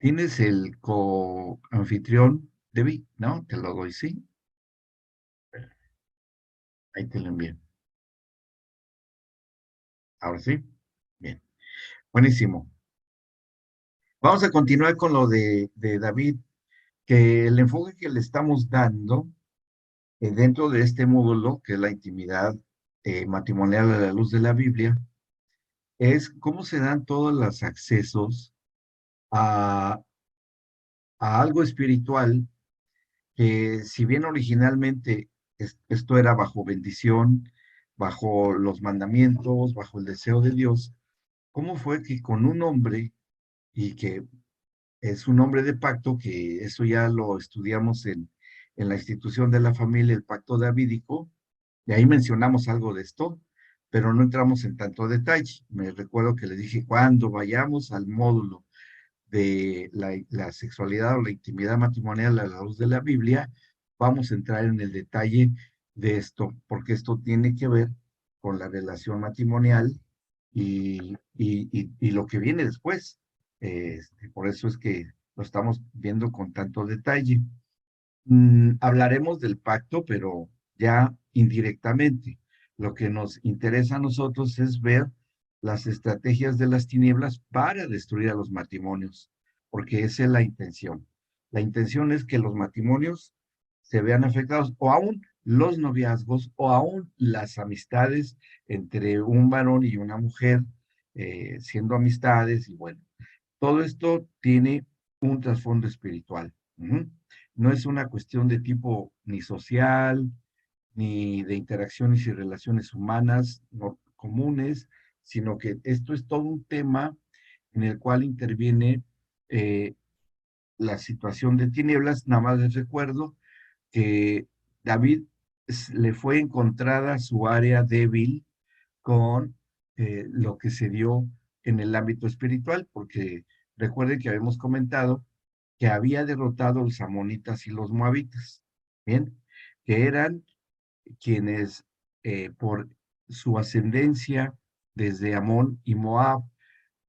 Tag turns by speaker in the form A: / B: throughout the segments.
A: Tienes el coanfitrión, Debbie, ¿no? Te lo doy, sí. Ahí te lo envío. Ahora sí. Bien. Buenísimo. Vamos a continuar con lo de David, que el enfoque que le estamos dando dentro de este módulo, que es la intimidad matrimonial a la luz de la Biblia, es cómo se dan todos los accesos a, a algo espiritual que si bien originalmente esto era bajo bendición, bajo los mandamientos, bajo el deseo de Dios, ¿cómo fue que con un hombre, y que es un hombre de pacto, que eso ya lo estudiamos en la institución de la familia, el pacto davídico, y ahí mencionamos algo de esto, pero no entramos en tanto detalle. Me recuerdo que le dije, cuando vayamos al módulo de la sexualidad o la intimidad matrimonial a la luz de la Biblia, vamos a entrar en el detalle de esto, porque esto tiene que ver con la relación matrimonial y lo que viene después. Por eso es que lo estamos viendo con tanto detalle. Hablaremos del pacto, pero ya indirectamente. Lo que nos interesa a nosotros es ver las estrategias de las tinieblas para destruir a los matrimonios, porque esa es la intención. La intención es que los matrimonios se vean afectados, o aún los noviazgos, o aún las amistades entre un varón y una mujer, siendo amistades, y bueno, todo esto tiene un trasfondo espiritual. Ujú. No es una cuestión de tipo ni social, ni de interacciones y relaciones humanas comunes, sino que esto es todo un tema en el cual interviene eh, la situación de tinieblas. Nada más les recuerdo que David le fue encontrada su área débil con lo que se dio en el ámbito espiritual, porque recuerden que habíamos comentado que había derrotado a los amonitas y los moabitas, ¿bien? Que eran quienes por su ascendencia desde Amón y Moab,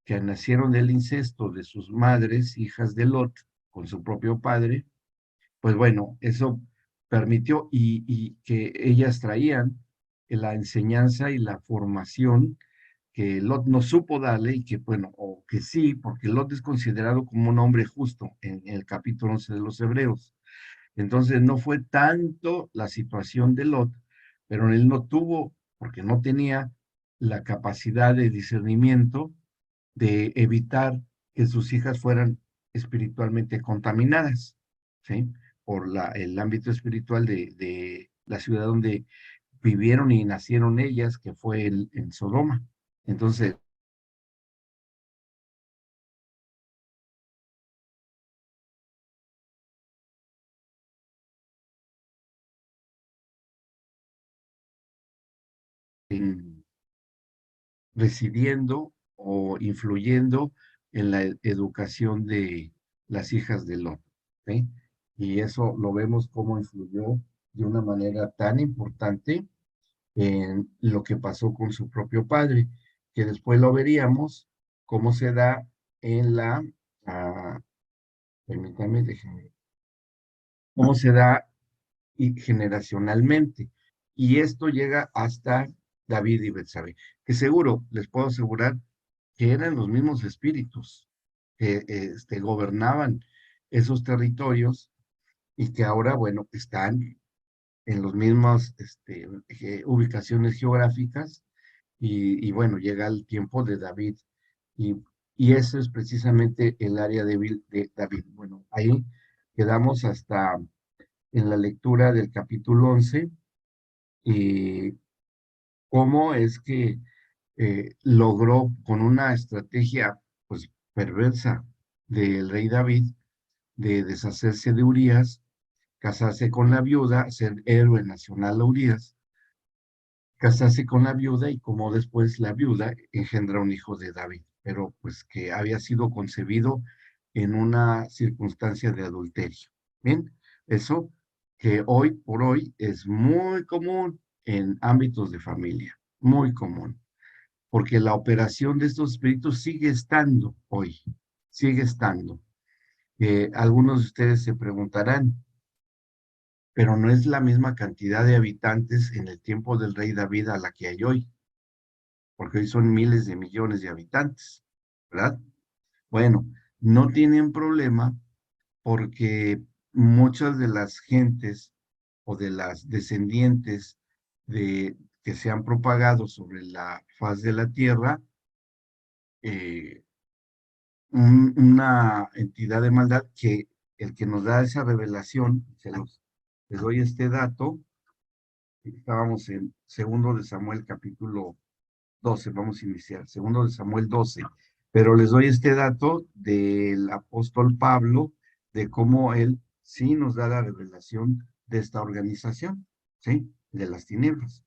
A: que nacieron del incesto de sus madres, hijas de Lot, con su propio padre, pues bueno, eso permitió y que ellas traían la enseñanza y la formación que Lot no supo darle y que, bueno, o que sí, porque Lot es considerado como un hombre justo en el capítulo 11 de los Hebreos. Entonces no fue tanto la situación de Lot, pero él no tuvo, porque no tenía la capacidad de discernimiento de evitar que sus hijas fueran espiritualmente contaminadas, ¿sí? Por el ámbito espiritual de la ciudad donde vivieron y nacieron ellas, que fue en Sodoma. Entonces, residiendo o influyendo en la educación de las hijas de Lot, ¿sí? Y eso lo vemos cómo influyó de una manera tan importante en lo que pasó con su propio padre, que después lo veríamos cómo se da en ah, permítame, déjenme, cómo se da generacionalmente. Y esto llega hasta David y Betsabé, que seguro les puedo asegurar que eran los mismos espíritus que gobernaban esos territorios y que ahora, bueno, están en las mismas ubicaciones geográficas y bueno, llega el tiempo de David y, y eso es precisamente el área de David. Bueno, ahí quedamos hasta en la lectura del capítulo 11 y cómo es que logró con una estrategia pues perversa del rey David de deshacerse de Urías, casarse con la viuda, ser héroe nacional a Urías, casarse con la viuda y como después la viuda engendra un hijo de David, pero pues que había sido concebido en una circunstancia de adulterio. Bien, eso que hoy por hoy es muy común en ámbitos de familia, muy común, porque la operación de estos espíritus sigue estando hoy, sigue estando. Algunos de ustedes se preguntarán, pero no es la misma cantidad de habitantes en el tiempo del rey David a la que hay hoy, porque hoy son miles de millones de habitantes, ¿verdad? Bueno, no tienen problema porque muchas de las gentes o de las descendientes de que se han propagado sobre la faz de la tierra, eh, una entidad de maldad que el que nos da esa revelación, les doy este dato, estábamos en segundo de Samuel capítulo 12, vamos a iniciar, segundo de Samuel 12, pero les doy este dato del apóstol Pablo, de cómo él sí nos da la revelación de esta organización, ¿sí? De las tinieblas.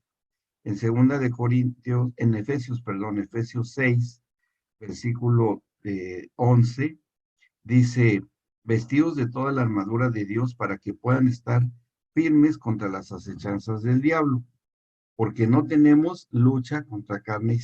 A: En segunda de Corintios, en Efesios, perdón, Efesios 6, versículo 11, dice, vestidos de toda la armadura de Dios para que puedan estar firmes contra las acechanzas del diablo, porque no tenemos lucha contra carne,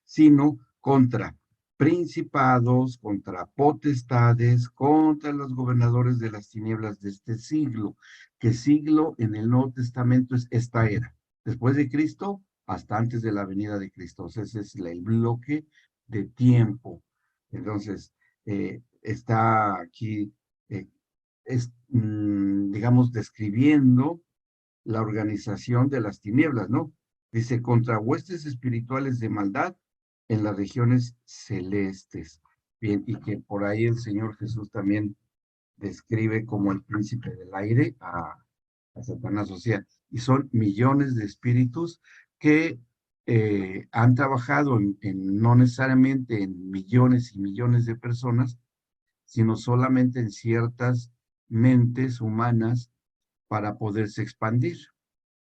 A: sino contra principados, contra potestades, contra los gobernadores de las tinieblas de este siglo, que siglo en el Nuevo Testamento es esta era, después de Cristo hasta antes de la venida de Cristo. O sea, ese es el bloque de tiempo. Entonces, está aquí, digamos, describiendo la organización de las tinieblas, ¿no? Dice, contra huestes espirituales de maldad en las regiones celestes. Bien, y que por ahí el Señor Jesús también describe como el príncipe del aire a Satanás, o sea, y son millones de espíritus que han trabajado no necesariamente en millones y millones de personas, sino solamente en ciertas mentes humanas para poderse expandir.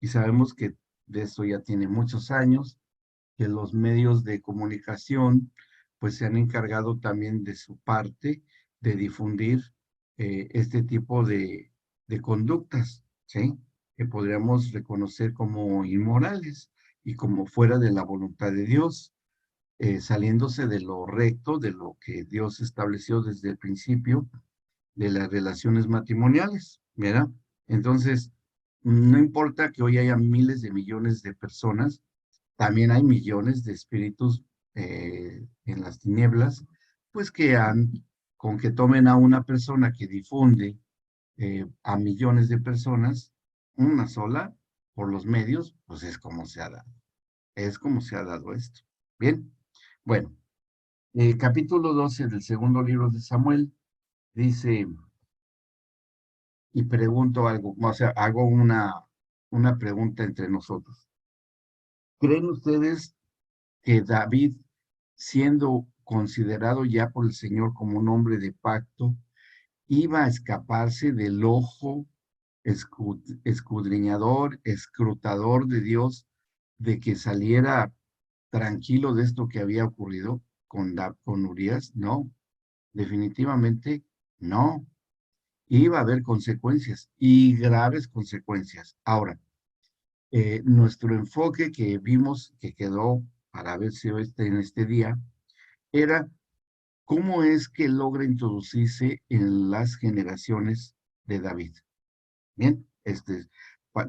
A: Y sabemos que de esto ya tiene muchos años, que los medios de comunicación pues se han encargado también de su parte de difundir este tipo de conductas, ¿sí? Que podríamos reconocer como inmorales y como fuera de la voluntad de Dios, saliéndose de lo recto, de lo que Dios estableció desde el principio de las relaciones matrimoniales, ¿verdad? Entonces, no importa que hoy haya miles de millones de personas, también hay millones de espíritus en las tinieblas, pues que con que tomen a una persona que difunde a millones de personas, una sola, por los medios, pues es como se ha dado. Es como se ha dado esto. Bien, bueno, capítulo 12 del segundo libro de Samuel dice, y pregunto algo, o sea, hago una pregunta entre nosotros. ¿Creen ustedes que David, siendo considerado ya por el Señor como un hombre de pacto, iba a escaparse del ojo escudriñador, escrutador de Dios, de que saliera tranquilo de esto que había ocurrido con Urias? No, definitivamente no. Iba a haber consecuencias y graves consecuencias. Ahora, nuestro enfoque que vimos que quedó para ver si en este día era cómo es que logra introducirse en las generaciones de David. Bien,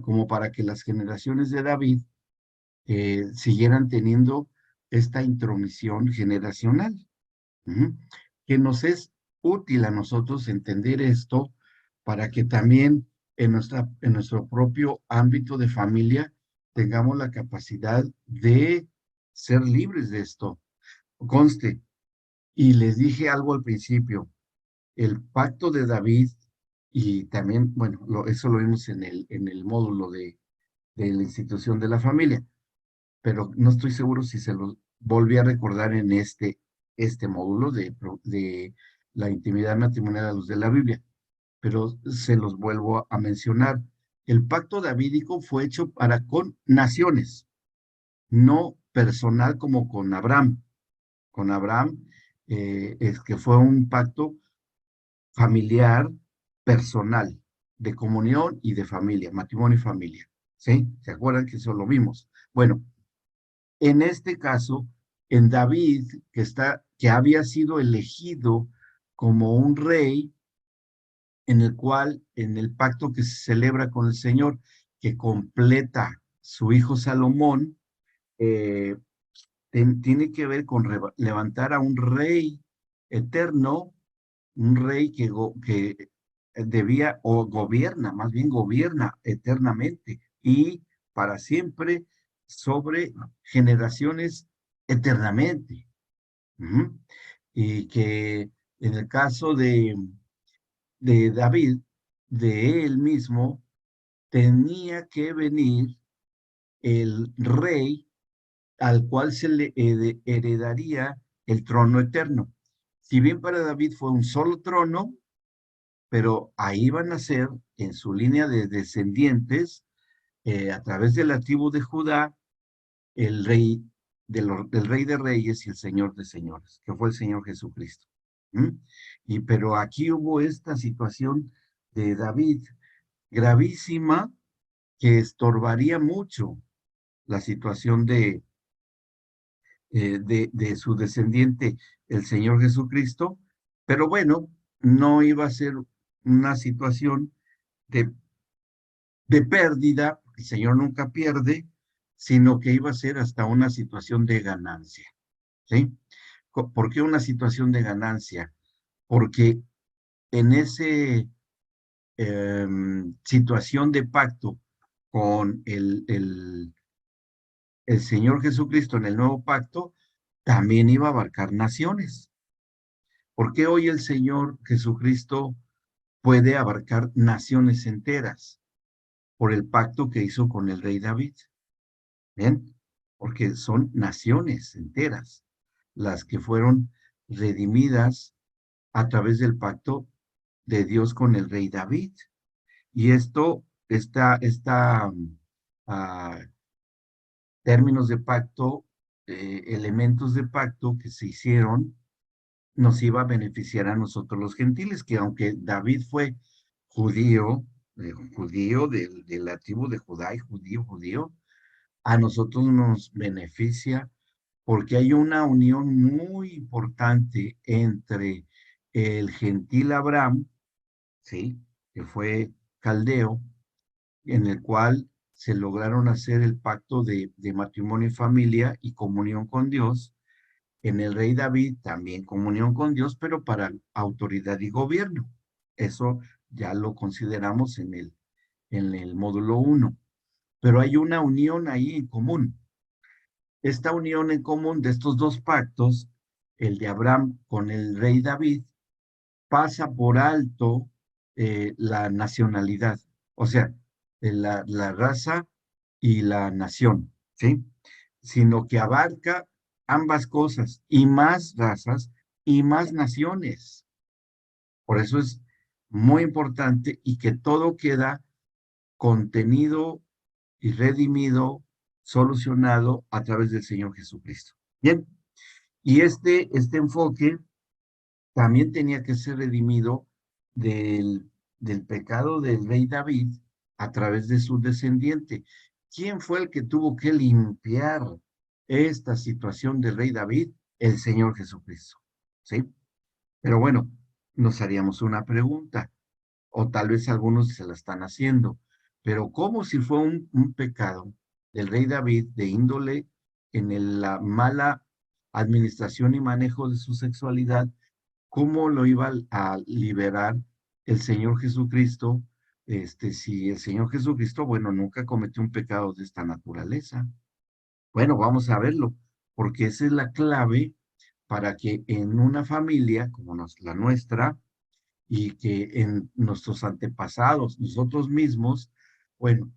A: como para que las generaciones de David siguieran teniendo esta intromisión generacional. Ujú. Que nos es útil a nosotros entender esto para que también en nuestro propio ámbito de familia tengamos la capacidad de ser libres de esto. Conste, y les dije algo al principio, el pacto de David, y también, bueno, eso lo vimos en el módulo de la institución de la familia, pero no estoy seguro si se lo volví a recordar en este módulo de la intimidad matrimonial a la luz de la Biblia, pero se los vuelvo a mencionar. El pacto davídico fue hecho para con naciones, no personal como con Abraham. Con Abraham es que fue un pacto familiar, personal, de comunión y de familia, matrimonio y familia. ¿Sí? ¿Se acuerdan que eso lo vimos? Bueno, en este caso, en David, que había sido elegido como un rey en el cual, en el pacto que se celebra con el Señor, que completa su hijo Salomón, eh, tiene que ver con levantar a un rey eterno, un rey que debía, o gobierna, más bien gobierna eternamente y para siempre sobre generaciones eternamente. Ujú. Y que en el caso de David, de él mismo, tenía que venir el rey al cual se le heredaría el trono eterno. Si bien para David fue un solo trono, pero ahí van a ser en su línea de descendientes, a través de la tribu de Judá, el rey del rey de reyes y el señor de señores, que fue el Señor Jesucristo. ¿Mm? Pero aquí hubo esta situación de David gravísima que estorbaría mucho la situación de su descendiente, el Señor Jesucristo, pero bueno, no iba a ser una situación de, de pérdida, el Señor nunca pierde, sino que iba a ser hasta una situación de ganancia, ¿sí? ¿Por qué una situación de ganancia? Porque en ese situación de pacto con el Señor Jesucristo en el nuevo pacto, también iba a abarcar naciones. ¿Por qué hoy el Señor Jesucristo puede abarcar naciones enteras? Por el pacto que hizo con el rey David. ¿Bien? Porque son naciones enteras las que fueron redimidas a través del pacto de Dios con el rey David. Y esto, ah, términos de pacto, elementos de pacto que se hicieron, nos iba a beneficiar a nosotros los gentiles, que aunque David fue judío, judío de la tribu de Judá y judío, a nosotros nos beneficia porque hay una unión muy importante entre el gentil Abraham, ¿sí? Que fue caldeo, en el cual se lograron hacer el pacto de matrimonio y familia y comunión con Dios. En el rey David también comunión con Dios, pero para autoridad y gobierno. Eso ya lo consideramos en el módulo 1. Pero hay una unión ahí en común. Esta unión en común de estos dos pactos, el de Abraham con el rey David, pasa por alto la nacionalidad, o sea, la raza y la nación, ¿sí? Sino que abarca ambas cosas y más razas y más naciones. Por eso es muy importante y que todo queda contenido y redimido, solucionado a través del Señor Jesucristo. Bien, y este enfoque también tenía que ser redimido del pecado del rey David a través de su descendiente. ¿Quién fue el que tuvo que limpiar esta situación del rey David? El Señor Jesucristo. ¿Sí? Pero bueno, nos haríamos una pregunta, o tal vez algunos se la están haciendo, pero ¿cómo si fue un pecado del rey David de índole en la mala administración y manejo de su sexualidad? ¿Cómo lo iba a liberar el Señor Jesucristo? Si el Señor Jesucristo, bueno, nunca cometió un pecado de esta naturaleza. Bueno, vamos a verlo, porque esa es la clave para que en una familia como la nuestra y que en nuestros antepasados, nosotros mismos, bueno,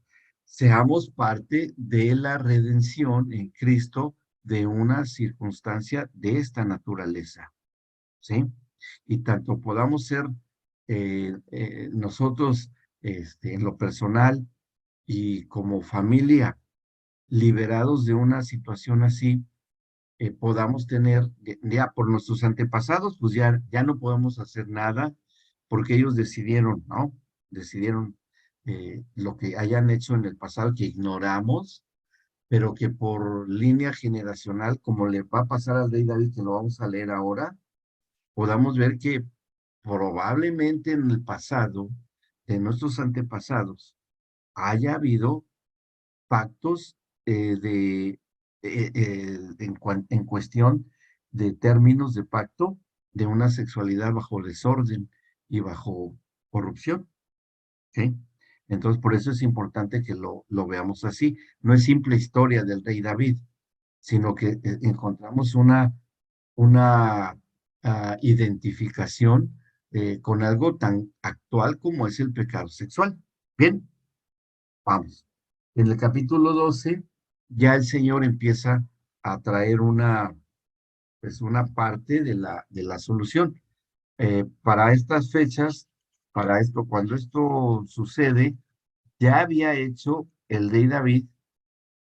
A: seamos parte de la redención en Cristo de una circunstancia de esta naturaleza. ¿Sí? Y tanto podamos ser nosotros en lo personal y como familia liberados de una situación así, podamos tener, ya por nuestros antepasados, pues ya no podemos hacer nada porque ellos decidieron, ¿no? Decidieron lo que hayan hecho en el pasado que ignoramos, pero que por línea generacional, como le va a pasar al rey David, que lo vamos a leer ahora, podamos ver que probablemente en el pasado, de nuestros antepasados, haya habido pactos en cuestión de términos de pacto de una sexualidad bajo desorden y bajo corrupción. ¿Sí? Entonces, por eso es importante que lo veamos así. No es simple historia del rey David, sino que encontramos una identificación con algo tan actual como es el pecado sexual. Bien, vamos. En el capítulo 12, ya el Señor empieza a traer pues una parte de la solución. Para estas fechas, para esto, cuando esto sucede, ya había hecho el rey David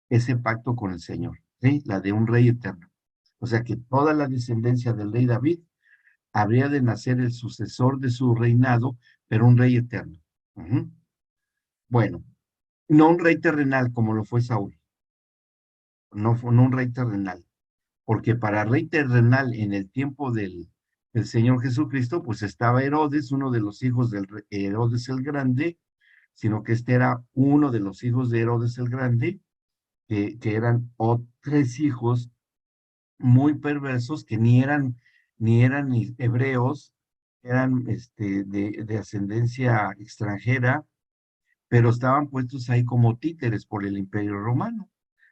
A: ese pacto con el Señor, ¿sí? La de un rey eterno. O sea que toda la descendencia del rey David habría de nacer el sucesor de su reinado, pero un rey eterno. Ujú. Bueno, no un rey terrenal como lo fue Saúl, no un rey terrenal, porque para rey terrenal en el tiempo del Señor Jesucristo, pues estaba Herodes, uno de los hijos del Herodes el Grande, sino que este era uno de los hijos de Herodes el Grande, que eran tres hijos muy perversos que ni hebreos, eran de ascendencia extranjera, pero estaban puestos ahí como títeres por el Imperio Romano.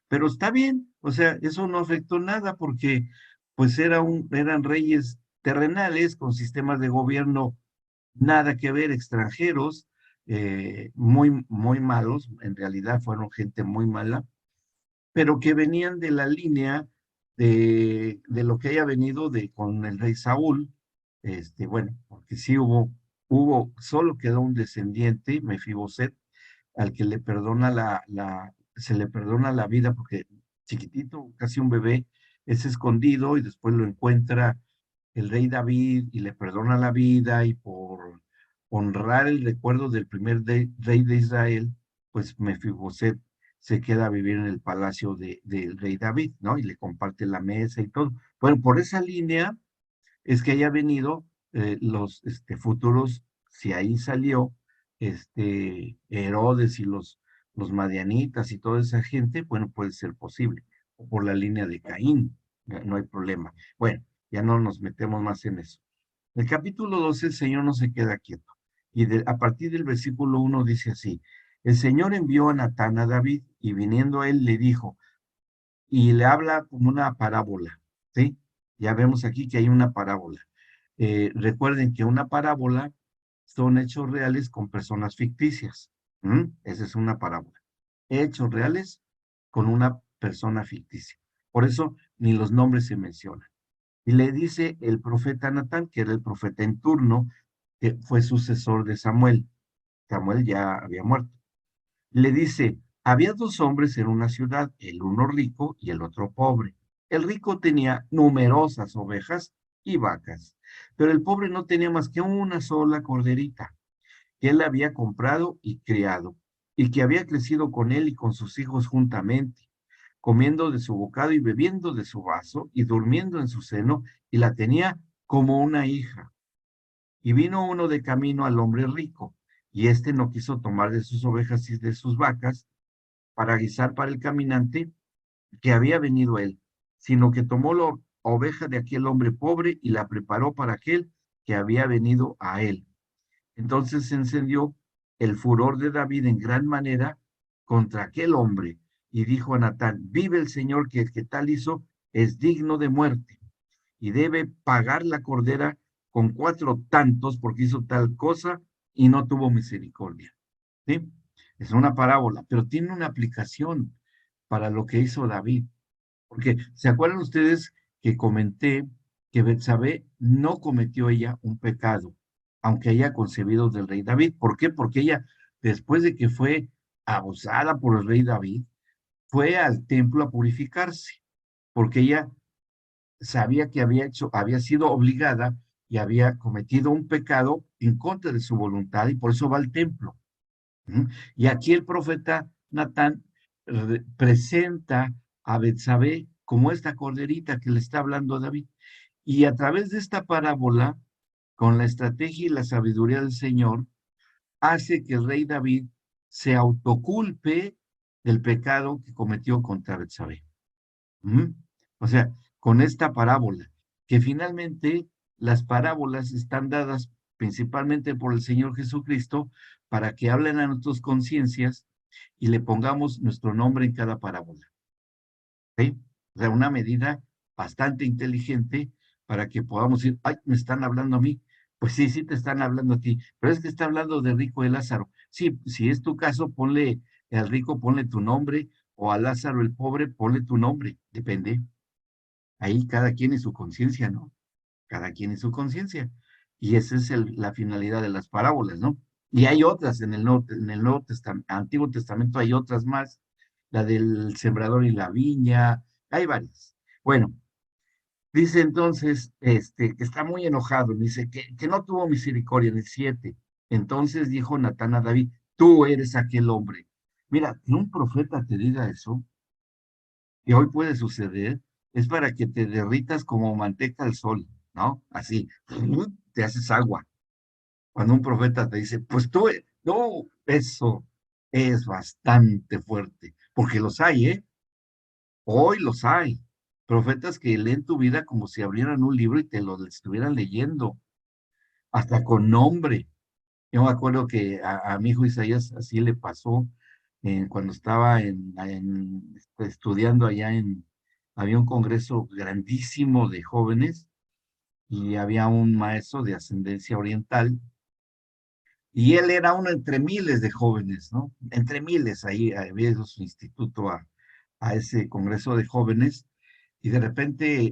A: Pero está bien, o sea, eso no afectó nada porque pues eran reyes terrenales con sistemas de gobierno nada que ver, extranjeros, muy malos, en realidad fueron gente muy mala, pero que venían de la línea de lo que haya venido con el rey Saúl, bueno, porque sí solo quedó un descendiente, Mefiboset, al que se le perdona la vida porque chiquitito, casi un bebé, es escondido y después lo encuentra el rey David y le perdona la vida y por honrar el recuerdo del primer rey de Israel, pues Mefiboset se queda a vivir en el palacio del rey David, ¿no? Y le comparte la mesa y todo. Bueno, por esa línea es que haya venido los futuros, si ahí salió, Herodes y los madianitas y toda esa gente, bueno, puede ser posible. O por la línea de Caín, no hay problema. Bueno, ya no nos metemos más en eso. El capítulo 12, el Señor no se queda quieto. Y a partir del versículo 1 dice así, el Señor envió a Natán a David y viniendo a él le dijo, y le habla como una parábola, ¿sí? Ya vemos aquí que hay una parábola. Recuerden que una parábola son hechos reales con personas ficticias. Esa es una parábola. Hechos reales con una persona ficticia. Por eso ni los nombres se mencionan. Y le dice el profeta Natán, que era el profeta en turno, que fue sucesor de Samuel. Samuel ya había muerto. Le dice, había dos hombres en una ciudad, el uno rico y el otro pobre. El rico tenía numerosas ovejas y vacas, pero el pobre no tenía más que una sola corderita, que él había comprado y criado, y que había crecido con él y con sus hijos juntamente, comiendo de su bocado y bebiendo de su vaso y durmiendo en su seno, y la tenía como una hija. Y vino uno de camino al hombre rico, y éste no quiso tomar de sus ovejas y de sus vacas para guisar para el caminante que había venido él, sino que tomó la oveja de aquel hombre pobre y la preparó para aquel que había venido a él. Entonces se encendió el furor de David en gran manera contra aquel hombre y dijo a Natán, vive el Señor que el que tal hizo es digno de muerte y debe pagar la cordera con 4 tantos porque hizo tal cosa y no tuvo misericordia. ¿Sí? Es una parábola, pero tiene una aplicación para lo que hizo David. Porque, ¿se acuerdan ustedes que comenté que Betsabé no cometió ella un pecado, aunque haya concebido del rey David? ¿Por qué? Porque ella, después de que fue abusada por el rey David, fue al templo a purificarse, porque ella sabía que había sido obligada y había cometido un pecado en contra de su voluntad y por eso va al templo. Y aquí el profeta Natán presenta a Betsabé como esta corderita que le está hablando a David. Y a través de esta parábola, con la estrategia y la sabiduría del Señor, hace que el rey David se autoculpe del pecado que cometió contra Betsabé. ¿Mm? O sea, con esta parábola, que finalmente las parábolas están dadas principalmente por el Señor Jesucristo para que hablen a nuestras conciencias y le pongamos nuestro nombre en cada parábola. ¿Sí? O sea, una medida bastante inteligente para que podamos decir, ay, me están hablando a mí. Pues sí, sí te están hablando a ti, pero es que está hablando de rico y Lázaro. Sí, si es tu caso, ponle al rico, ponle tu nombre, o a Lázaro el pobre, ponle tu nombre, depende. Ahí cada quien y su conciencia, ¿no? Cada quien y su conciencia. Y esa es la finalidad de las parábolas, ¿no? Y hay otras en el Nuevo Testamento, Antiguo Testamento hay otras más, la del sembrador y la viña, hay varias. Bueno, dice entonces, que está muy enojado, dice que no tuvo misericordia, en el 7. Entonces dijo Natán a David, tú eres aquel hombre. Mira, que un profeta te diga eso, que hoy puede suceder, es para que te derritas como manteca al sol, ¿no? Así, te haces agua. Cuando un profeta te dice, pues tú, no, eso es bastante fuerte, porque los hay, ¿eh? Hoy los hay. Profetas que leen tu vida como si abrieran un libro y te lo estuvieran leyendo, hasta con nombre. Yo me acuerdo que a mi hijo Isaías así le pasó cuando estaba estudiando allá había un congreso grandísimo de jóvenes y había un maestro de ascendencia oriental y él era uno entre miles de jóvenes, ¿no? Entre miles, ahí había ido su instituto a ese congreso de jóvenes y de repente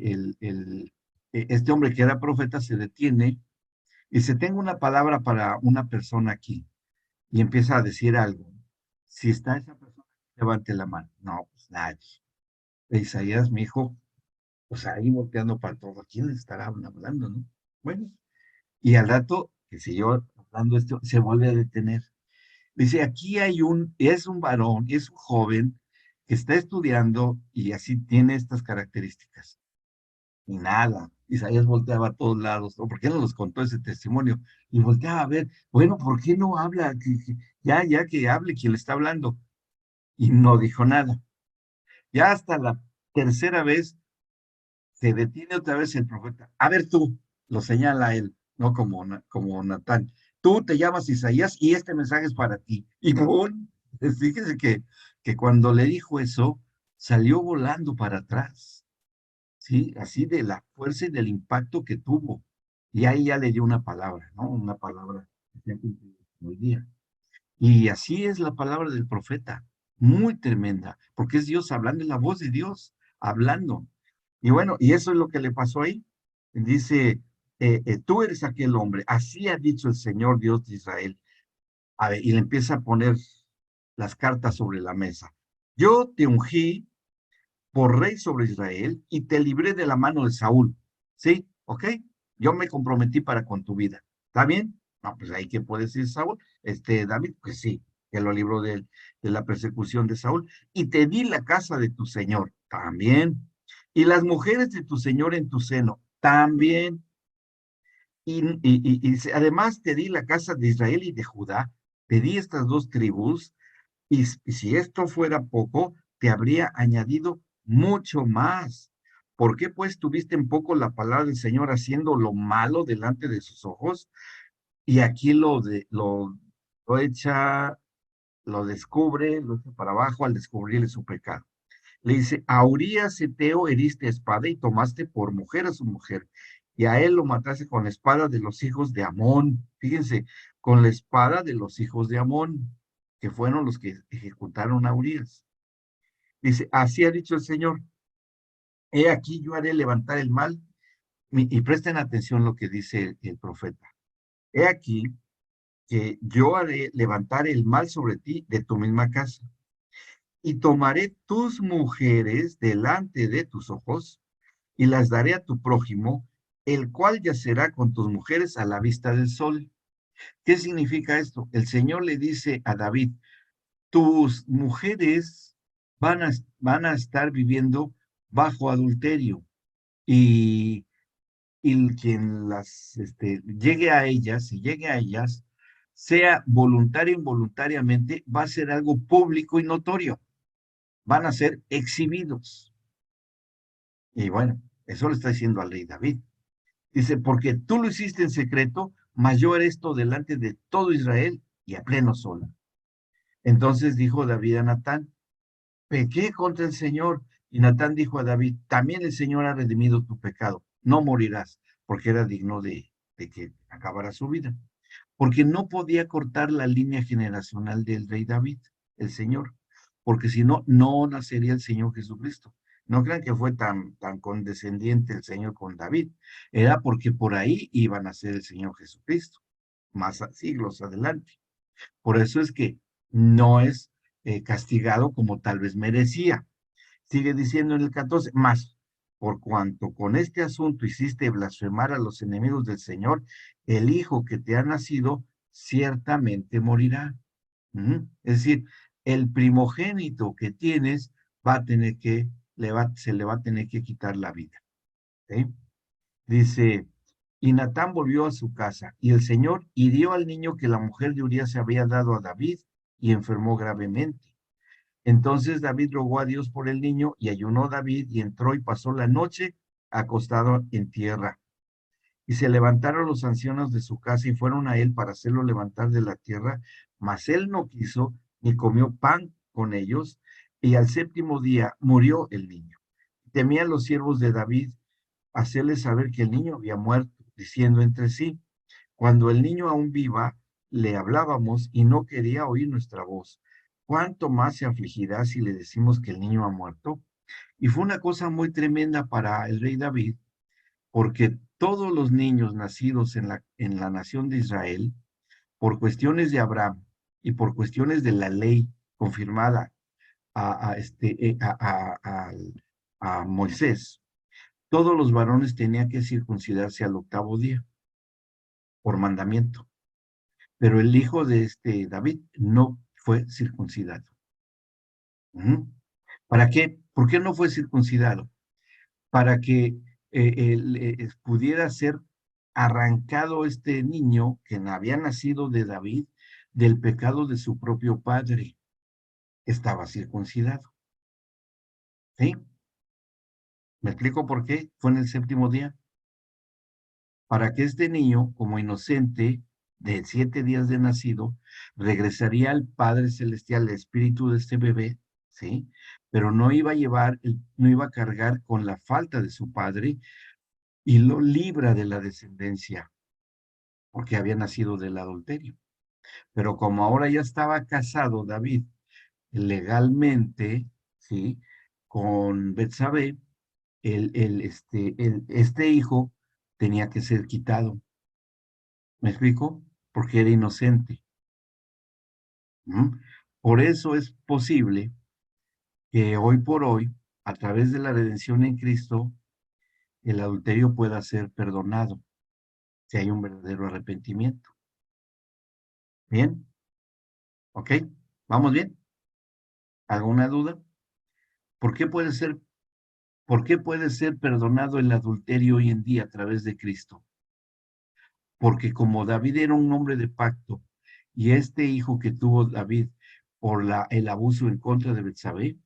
A: este hombre que era profeta se detiene y dice, tengo una palabra para una persona aquí y empieza a decir algo. Si está esa persona, levante la mano. No, pues nadie. Isaías, mi hijo, pues ahí volteando para todo. ¿A quién le estará hablando, no? Bueno, y al rato que siguió hablando esto, se vuelve a detener. Dice, aquí es un varón, es un joven que está estudiando y así tiene estas características. Y nada, Isaías volteaba a todos lados, ¿no? ¿Por qué no nos contó ese testimonio? Y volteaba a ver, bueno, ¿por qué no habla? Ya que hable quien le está hablando. Y no dijo nada. Ya hasta la tercera vez se detiene otra vez el profeta. A ver tú, lo señala él, no como Natán. Tú te llamas Isaías y este mensaje es para ti. Y ¡pum! Fíjese que cuando le dijo eso, salió volando para atrás, ¿sí? Así de la fuerza y del impacto que tuvo. Y ahí ya le dio una palabra, ¿no? Una palabra que se ha cumplido hoy día. Y así es la palabra del profeta, muy tremenda, porque es Dios hablando, es la voz de Dios hablando. Y bueno, y eso es lo que le pasó ahí. Dice, tú eres aquel hombre, así ha dicho el Señor Dios de Israel. A ver, y le empieza a poner las cartas sobre la mesa. Yo te ungí por rey sobre Israel y te libré de la mano de Saúl. ¿Sí? ¿Ok? Yo me comprometí para con tu vida. ¿Está bien? No, pues ahí que puede decir Saúl. David, pues sí, que lo libró de la persecución de Saúl. Y te di la casa de tu señor. También. Y las mujeres de tu señor en tu seno. También. Además te di la casa de Israel y de Judá. Te di estas dos tribus y si esto fuera poco, te habría añadido mucho más. ¿Por qué pues tuviste en poco la palabra del Señor haciendo lo malo delante de sus ojos? Y aquí lo echa, lo descubre, lo echa para abajo al descubrirle su pecado. Le dice, a Urías Eteo heriste espada y tomaste por mujer a su mujer, y a él lo mataste con la espada de los hijos de Amón. Fíjense, con la espada de los hijos de Amón, que fueron los que ejecutaron a Urías. Dice, así ha dicho el Señor, he aquí yo haré levantar el mal, y presten atención lo que dice el profeta. He aquí que yo haré levantar el mal sobre ti de tu misma casa, y tomaré tus mujeres delante de tus ojos, y las daré a tu prójimo, el cual yacerá con tus mujeres a la vista del sol. ¿Qué significa esto? El Señor le dice a David, tus mujeres van a estar viviendo bajo adulterio y y quien llegue a ellas, si llegue a ellas, sea voluntario o involuntariamente, va a ser algo público y notorio. Van a ser exhibidos. Y bueno, eso le está diciendo al rey David. Dice, porque tú lo hiciste en secreto, mas yo haré esto delante de todo Israel y a pleno sol. Entonces dijo David a Natán, pequé contra el Señor. Y Natán dijo a David, también el Señor ha redimido tu pecado, no morirás, porque era digno de que acabara su vida. Porque no podía cortar la línea generacional del rey David, el Señor, porque si no, no nacería el Señor Jesucristo. No crean que fue tan condescendiente el Señor con David, era porque por ahí iba a nacer el Señor Jesucristo, más siglos adelante. Por eso es que no es castigado como tal vez merecía. Sigue diciendo en el 14, más, por cuanto con este asunto hiciste blasfemar a los enemigos del Señor, el hijo que te ha nacido ciertamente morirá. Es decir, el primogénito que tienes va a tener que, se le va a tener que quitar la vida. ¿Sí? Dice, y Natán volvió a su casa, y el Señor hirió al niño que la mujer de Urías había dado a David, y enfermó gravemente. Entonces David rogó a Dios por el niño, y ayunó David, y entró y pasó la noche acostado en tierra. Y se levantaron los ancianos de su casa y fueron a él para hacerlo levantar de la tierra, mas él no quiso, ni comió pan con ellos, y al séptimo día murió el niño. Temían los siervos de David hacerle saber que el niño había muerto, diciendo entre sí, cuando el niño aún viva, le hablábamos y no quería oír nuestra voz. ¿Cuánto más se afligirá si le decimos que el niño ha muerto? Y fue una cosa muy tremenda para el rey David, porque todos los niños nacidos en la nación de Israel, por cuestiones de Abraham y por cuestiones de la ley confirmada a Moisés, todos los varones tenían que circuncidarse al octavo día, por mandamiento. Pero el hijo de David no fue circuncidado. ¿Para qué? ¿Por qué no fue circuncidado? Para que pudiera ser arrancado este niño que había nacido de David del pecado de su propio padre. Estaba circuncidado. ¿Sí? ¿Me explico por qué? Fue en el séptimo día. Para que este niño, como inocente de 7 días de nacido, regresaría al Padre Celestial, el espíritu de este bebé, ¿sí? Pero no iba a llevar, no iba a cargar con la falta de su padre y lo libra de la descendencia, porque había nacido del adulterio. Pero como ahora ya estaba casado David legalmente, ¿sí? Con Betsabé, este hijo tenía que ser quitado. ¿Me explico? Porque era inocente. ¿Mm? Por eso es posible que hoy por hoy, a través de la redención en Cristo, el adulterio pueda ser perdonado si hay un verdadero arrepentimiento. ¿Bien? ¿Ok? ¿Vamos bien? ¿Alguna duda? ¿Por qué puede ser, por qué puede ser perdonado el adulterio hoy en día a través de Cristo? Porque como David era un hombre de pacto y este hijo que tuvo David por el abuso en contra de Betsabé,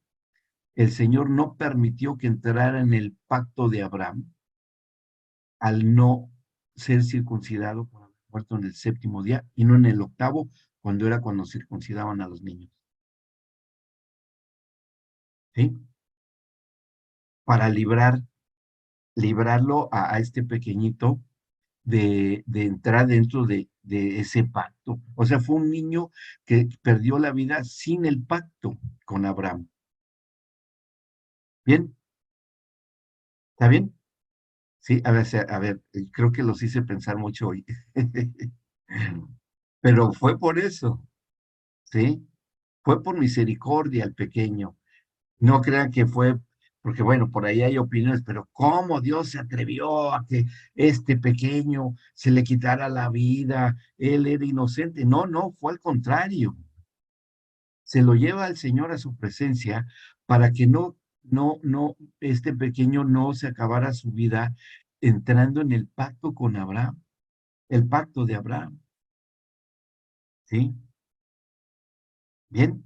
A: el Señor no permitió que entrara en el pacto de Abraham al no ser circuncidado por haber muerto en el séptimo día y no en el octavo, cuando era cuando circuncidaban a los niños. ¿Sí? Para librarlo a este pequeñito de entrar dentro de ese pacto. O sea, fue un niño que perdió la vida sin el pacto con Abraham. ¿Bien? ¿Está bien? Sí, a ver, creo que los hice pensar mucho hoy. Pero fue por eso, ¿sí? Fue por misericordia al pequeño. No crean que fue, porque bueno, por ahí hay opiniones, pero ¿cómo Dios se atrevió a que este pequeño se le quitara la vida? Él era inocente. No, no, fue al contrario. Se lo lleva al Señor a su presencia para que este pequeño no se acabara su vida entrando en el pacto con Abraham, el pacto de Abraham, ¿sí? Bien,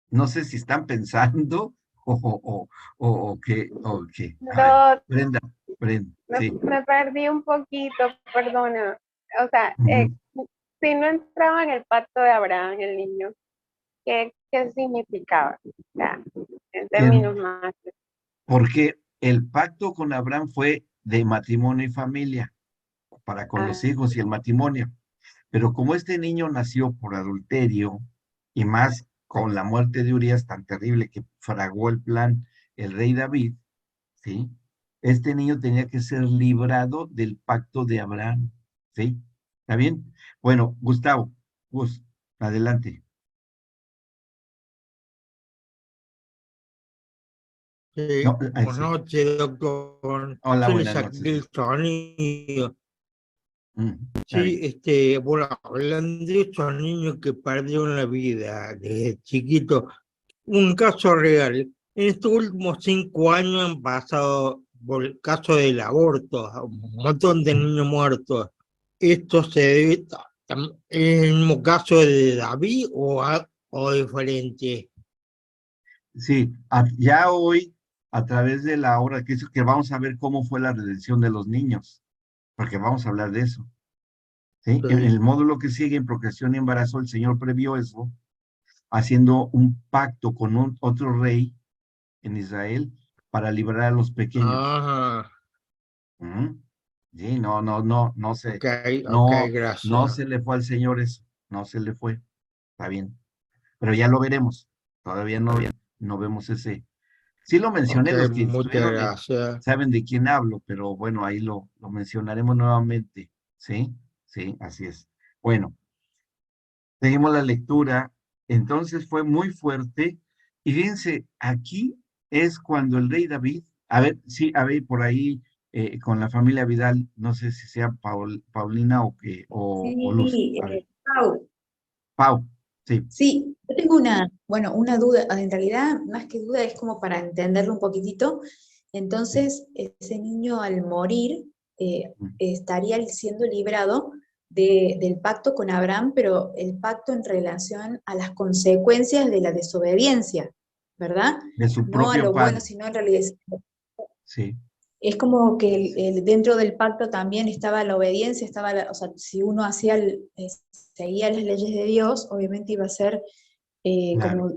A: no sé si están pensando o qué. A ver,
B: No,
A: Brenda, Brenda, sí.
B: me perdí un poquito, perdona. O sea,
A: Ujú.
B: si no entraba en el pacto de Abraham, el niño, ¿qué significaba? O sea, en términos
A: En-
B: más.
A: Porque el pacto con Abraham fue de matrimonio y familia, para con los
B: Ah,
A: hijos y el matrimonio. Pero como este niño nació por adulterio, y más con la muerte de Urías tan terrible que fragó el plan el rey David, ¿sí? Este niño tenía que ser librado del pacto de Abraham, ¿sí? ¿Está bien? Bueno, Gustavo, Gus, adelante.
C: Sí,
A: No,
C: buenas
A: sí.
C: noches, doctor.
A: Hola,
C: Se le
A: buenas
C: saqué
A: noches.
C: el sonido.
A: Está
C: Sí,
A: bien.
C: bueno, hablando de estos niños que perdieron la vida desde chiquito, un caso real. En estos últimos 5 años han pasado por el caso del aborto, a un montón de niños muertos. ¿Esto se debe en el mismo caso de David o diferente?
A: Sí, ya hoy, a través de la obra que vamos a ver cómo fue la redención de los niños, porque vamos a hablar de eso. ¿Sí? En
C: Sí.
A: el módulo que sigue, en procreación y embarazo, el Señor previó eso, haciendo un pacto con otro rey en Israel para liberar a los pequeños.
C: Ajá,
A: Ujú. Sí, no
C: ok, ok,
A: no
C: gracias.
A: se le fue al Señor eso, no se le fue, está bien, pero ya lo veremos, todavía no vemos ese. Sí lo
C: Ok,
A: mencioné, los que
C: muchas
A: estuvieron
C: gracias.
A: saben de quién hablo, pero bueno, ahí lo mencionaremos nuevamente, ¿sí? Sí, así es. Bueno, seguimos la lectura. Entonces fue muy fuerte. Y fíjense, aquí es cuando el rey David, a ver, sí, a ver, por ahí con la familia Vidal, no sé si sea Paulina o que, o Luz.
D: Sí,
A: A ver,
D: Pau,
A: Pau, sí.
D: sí, yo tengo una duda, en realidad más que duda es como para entenderlo un poquitito.
A: Sí.
D: Entonces, ese niño al morir
A: Mm.
D: estaría siendo librado del pacto con Abraham, pero el pacto en relación a las consecuencias de la desobediencia, ¿verdad?
A: De su
D: No a
A: propio
D: lo bueno,
A: padre,
D: sino en realidad
A: sí.
D: es como que dentro del pacto también estaba la obediencia, o sea, si uno seguía las leyes de Dios, obviamente iba a ser
A: Claro.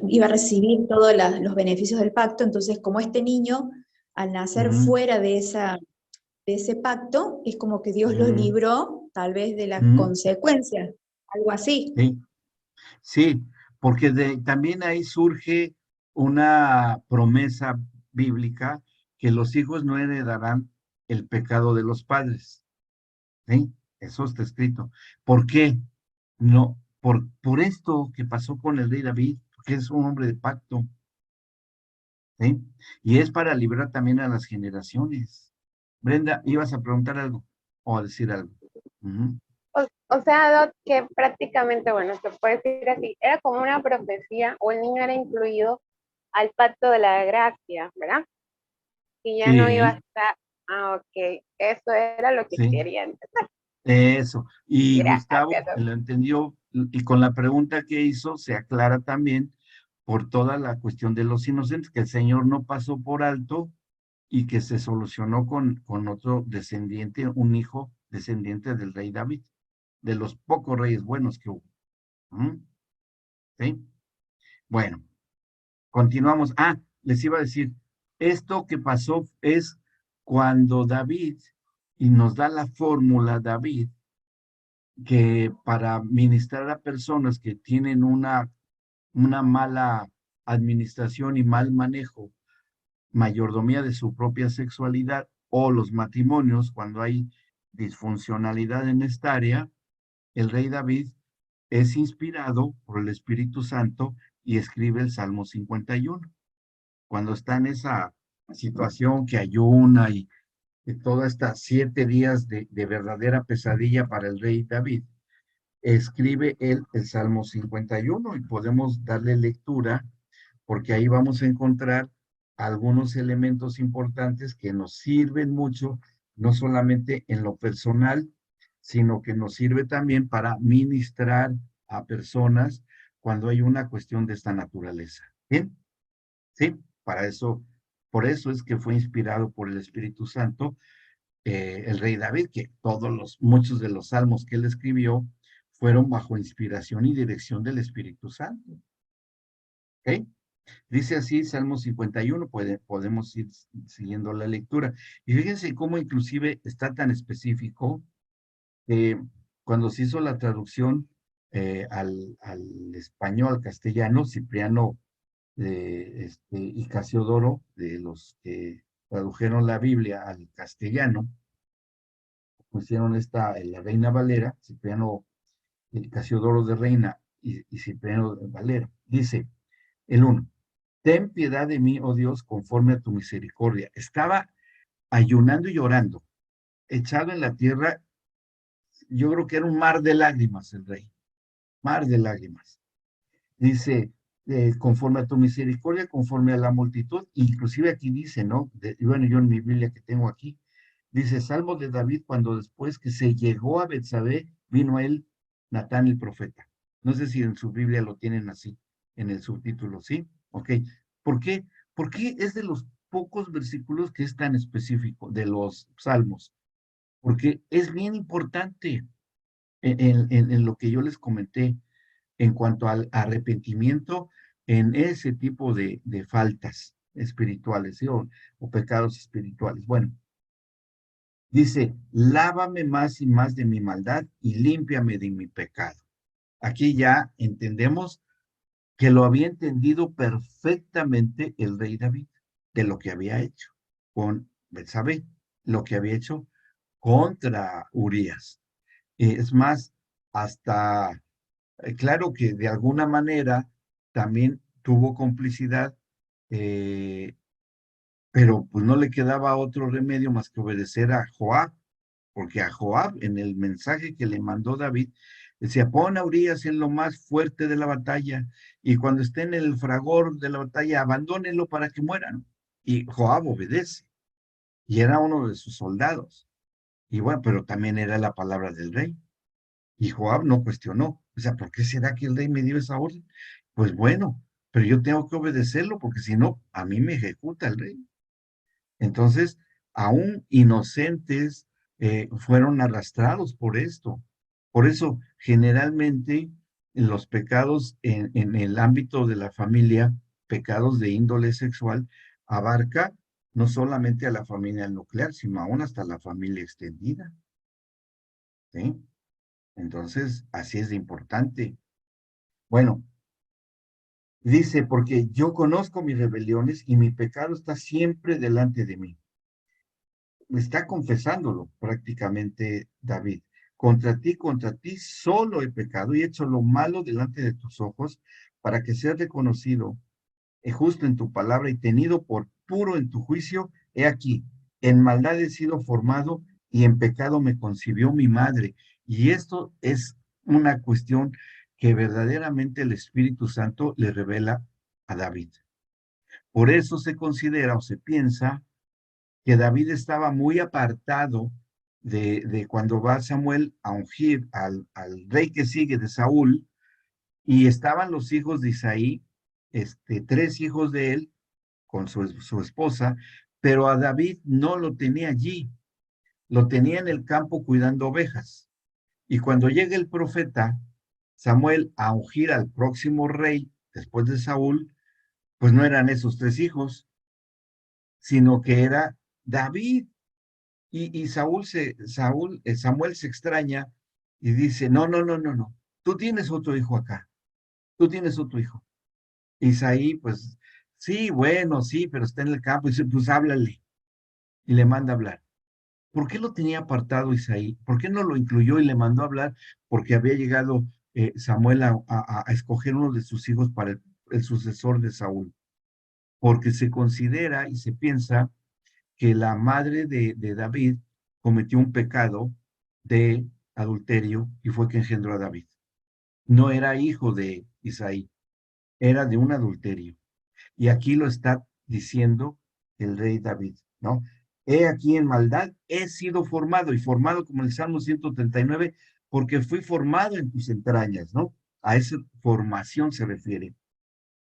D: iba a recibir todos los beneficios del pacto. Entonces, como este niño, al nacer
A: Ujú,
D: fuera de ese pacto, es como que Dios lo
A: ujú,
D: libró tal vez de las
A: ujú,
D: consecuencias, algo así.
A: sí. Sí, porque también ahí surge una promesa bíblica que los hijos no heredarán el pecado de los padres. ¿Sí? Eso está escrito. ¿Por qué? No, por esto que pasó con el rey David, que es un hombre de pacto, ¿sí? Y es para librar también a las generaciones. Brenda, ibas a preguntar algo o a decir algo. Ujú.
B: o sea, Doc, que prácticamente, bueno, se puede decir así, era como una profecía o el niño era incluido al pacto de la gracia, ¿verdad? Y ya no iba a
A: Sí,
B: estar, ah, ok, eso era lo que
A: sí.
B: quería entender.
A: Eso. Y
B: Gracias,
A: Gustavo
B: Doc.
A: lo entendió y con la pregunta que hizo se aclara también por toda la cuestión de los inocentes, que el Señor no pasó por alto y que se solucionó con otro descendiente, un hijo descendiente del rey David, de los pocos reyes buenos que hubo. ¿Mm? ¿Sí? Bueno, continuamos. Ah, les iba a decir, esto que pasó es cuando David, y nos da la fórmula David, que para ministrar a personas que tienen una mala administración y mal manejo, mayordomía de su propia sexualidad o los matrimonios, cuando hay disfuncionalidad en esta área, el rey David es inspirado por el Espíritu Santo y escribe el Salmo 51. Cuando está en esa situación que ayuna y de todas estas 7 días de verdadera pesadilla para el rey David, escribe él el Salmo 51 y podemos darle lectura porque ahí vamos a encontrar algunos elementos importantes que nos sirven mucho, no solamente en lo personal, sino que nos sirve también para ministrar a personas cuando hay una cuestión de esta naturaleza. ¿Bien? Sí, para eso, por eso es que fue inspirado por el Espíritu Santo el rey David, que muchos de los salmos que él escribió fueron bajo inspiración y dirección del Espíritu Santo. ¿Ok? Dice así, Salmo 51, podemos ir siguiendo la lectura. Y fíjense cómo inclusive está tan específico que cuando se hizo la traducción al español, castellano, Cipriano y Casiodoro, de los que tradujeron la Biblia al castellano, pusieron la Reina Valera, Cipriano Casiodoro de Reina y Cipriano de Valera. Dice el 1, ten piedad de mí, oh Dios, conforme a tu misericordia. Estaba ayunando y llorando, echado en la tierra. Yo creo que era un mar de lágrimas el rey, mar de lágrimas. Dice, conforme a tu misericordia, conforme a la multitud, inclusive aquí dice, ¿no? Bueno, yo en mi Biblia que tengo aquí, dice, Salmo de David, cuando después que se llegó a Betsabé, vino a él Natán el profeta. No sé si en su Biblia lo tienen así, en el subtítulo, ¿sí? Ok. ¿Por qué? Porque es de los pocos versículos que es tan específico, de los salmos, porque es bien importante en lo que yo les comenté en cuanto al arrepentimiento en ese tipo de faltas espirituales, ¿sí? o pecados espirituales. Bueno, dice, lávame más y más de mi maldad y límpiame de mi pecado. Aquí ya entendemos que lo había entendido perfectamente el rey David de lo que había hecho con Betsabé, lo que había hecho contra Urías. Es más, hasta, claro que de alguna manera también tuvo complicidad, eh, pero pues no le quedaba otro remedio más que obedecer a Joab, porque a Joab en el mensaje que le mandó David, decía, pon a Urías en lo más fuerte de la batalla, y cuando esté en el fragor de la batalla, abandónenlo para que mueran. Y Joab obedece, y era uno de sus soldados. Y bueno, pero también era la palabra del rey. Y Joab no cuestionó. O sea, ¿por qué será que el rey me dio esa orden? Pues bueno, pero yo tengo que obedecerlo porque si no, a mí me ejecuta el rey. Entonces, aún inocentes fueron arrastrados por esto. Por eso, generalmente, los pecados en el ámbito de la familia, pecados de índole sexual, abarca no solamente a la familia nuclear, sino aún hasta la familia extendida. ¿Sí? Entonces, así es de importante. Bueno, dice, porque yo conozco mis rebeliones y mi pecado está siempre delante de mí. Está confesándolo prácticamente David. Contra ti solo he pecado y he hecho lo malo delante de tus ojos para que seas reconocido justo en tu palabra y tenido por puro en tu juicio. He aquí, en maldad he sido formado y en pecado me concibió mi madre. Y esto es una cuestión que verdaderamente el Espíritu Santo le revela a David. Por eso se considera o se piensa que David estaba muy apartado de cuando va Samuel a ungir al rey que sigue de Saúl, y estaban los hijos de Isaí, 3 hijos de él, con su esposa, pero a David no lo tenía allí, lo tenía en el campo cuidando ovejas. Y cuando llega el profeta Samuel a ungir al próximo rey después de Saúl, pues no eran esos 3 hijos, sino que era David. Y Samuel se extraña y dice, no, no, no, no, no, tú tienes otro hijo acá, tú tienes otro hijo. Isaí, pues, sí, bueno, sí, pero está en el campo, y dice, pues háblale, y le manda a hablar. ¿Por qué lo tenía apartado Isaí? ¿Por qué no lo incluyó y le mandó a hablar? Porque había llegado Samuel a escoger uno de sus hijos para el sucesor de Saúl. Porque se considera y se piensa que la madre de David cometió un pecado de adulterio y fue que engendró a David. No era hijo de Isaí, era de un adulterio. Y aquí lo está diciendo el rey David, ¿no? He aquí en maldad he sido formado, y formado como el Salmo 139, porque fui formado en tus entrañas, ¿no? A esa formación se refiere.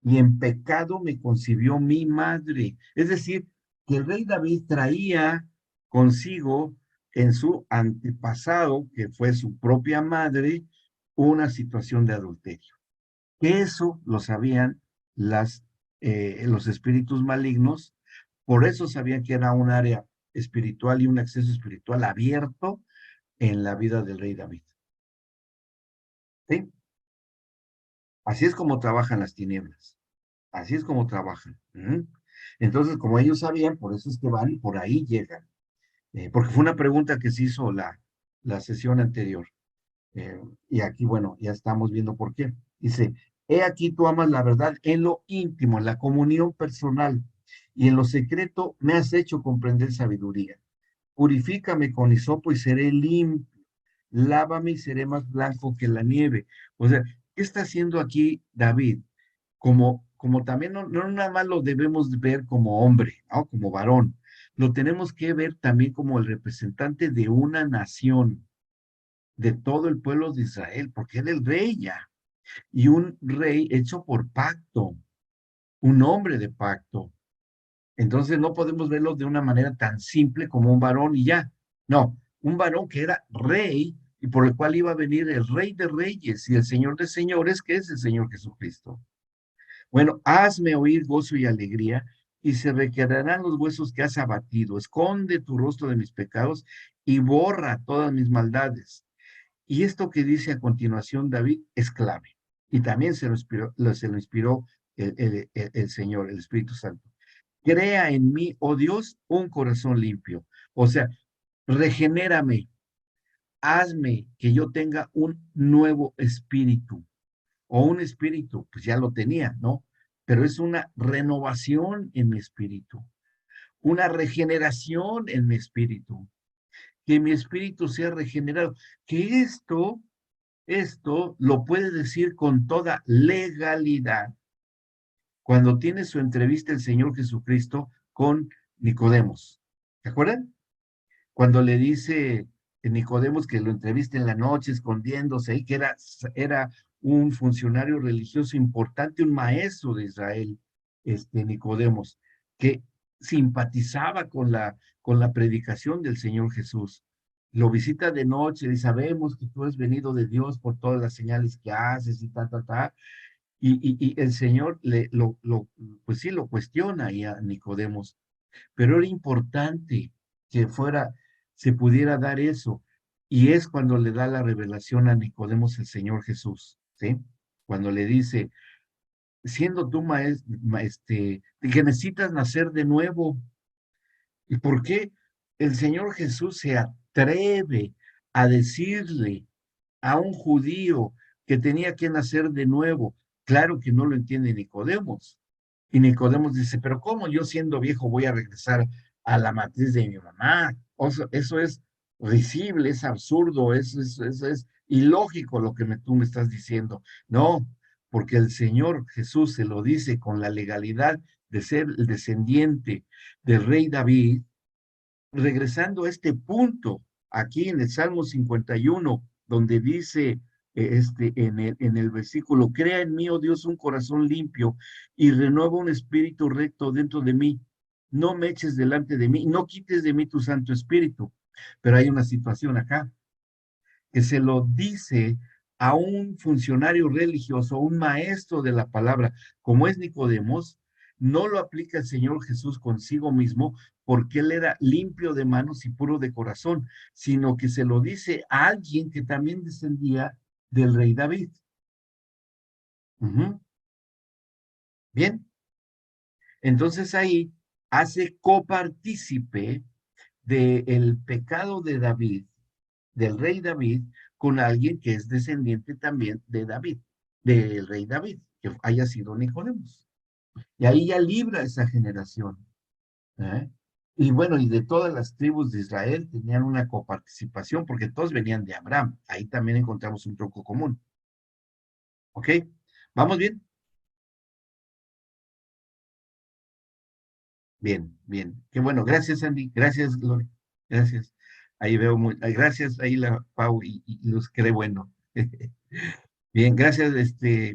A: Y en pecado me concibió mi madre. Es decir, que el rey David traía consigo en su antepasado, que fue su propia madre, una situación de adulterio. Que eso lo sabían los espíritus malignos, por eso sabían que era un área espiritual y un acceso espiritual abierto en la vida del rey David. ¿Sí? Así es como trabajan las tinieblas. Así es como trabajan. Entonces, como ellos sabían, por eso es que van y por ahí llegan. Porque fue una pregunta que se hizo la sesión anterior. Y aquí, bueno, ya estamos viendo por qué. Dice, he aquí tú amas la verdad en lo íntimo, en la comunión personal, y en lo secreto me has hecho comprender sabiduría. Purifícame con hisopo y seré limpio. Lávame y seré más blanco que la nieve. O sea, ¿qué está haciendo aquí David? Como también no nada más lo debemos ver como hombre, ¿no? Como varón. Lo tenemos que ver también como el representante de una nación, de todo el pueblo de Israel, porque era el rey ya. Y un rey hecho por pacto, un hombre de pacto. Entonces no podemos verlo de una manera tan simple como un varón y ya. No, un varón que era rey y por el cual iba a venir el rey de reyes y el señor de señores, que es el Señor Jesucristo. Bueno, hazme oír gozo y alegría, y se requebrarán los huesos que has abatido. Esconde tu rostro de mis pecados y borra todas mis maldades. Y esto que dice a continuación David es clave. Y también se lo inspiró el Señor, el Espíritu Santo. Crea en mí, oh Dios, un corazón limpio. O sea, regenérame, hazme que yo tenga un nuevo espíritu o un espíritu, pues ya lo tenía, ¿no? Pero es una renovación en mi espíritu, una regeneración en mi espíritu, que mi espíritu sea regenerado, que esto lo puede decir con toda legalidad cuando tiene su entrevista el Señor Jesucristo con Nicodemos. ¿Se acuerdan? Cuando le dice Nicodemos que lo entrevista en la noche escondiéndose y que era un funcionario religioso importante, un maestro de Israel, Nicodemos, que simpatizaba con la predicación del Señor Jesús. Lo visita de noche y sabemos que tú has venido de Dios por todas las señales que haces y ta. Y el Señor pues sí, lo cuestiona ahí a Nicodemos, pero era importante que se pudiera dar eso. Y es cuando le da la revelación a Nicodemos el Señor Jesús, ¿sí? Cuando le dice, siendo tú que necesitas nacer de nuevo. ¿Y por qué el Señor Jesús se atreve a decirle a un judío que tenía que nacer de nuevo? Claro que no lo entiende Nicodemos. Y Nicodemos dice, pero ¿cómo yo siendo viejo voy a regresar a la matriz de mi mamá? Eso es risible, es absurdo, eso es ilógico lo que tú me estás diciendo. No, porque el Señor Jesús se lo dice con la legalidad de ser el descendiente del rey David, regresando a este punto, aquí en el Salmo 51, donde dice en el versículo, crea en mí, oh Dios, un corazón limpio y renueva un espíritu recto dentro de mí. No me eches delante de mí, no quites de mí tu Santo Espíritu. Pero hay una situación acá, que se lo dice a un funcionario religioso, un maestro de la palabra, como es Nicodemos, no lo aplica el Señor Jesús consigo mismo porque él era limpio de manos y puro de corazón, sino que se lo dice a alguien que también descendía del rey David. Bien, entonces ahí hace copartícipe del pecado de David, del rey David, con alguien que es descendiente también de David, del rey David, que haya sido Nicodemos. Y ahí ya libra esa generación. ¿Eh? Y bueno, y de todas las tribus de Israel tenían una coparticipación porque todos venían de Abraham. Ahí también encontramos un tronco común. ¿Ok? ¿Vamos bien? Bien, bien. Qué bueno. Gracias, Andy. Gracias, Gloria. Gracias. Ahí veo muy, gracias, ahí la Pau y Luz, qué bueno. Bien, gracias,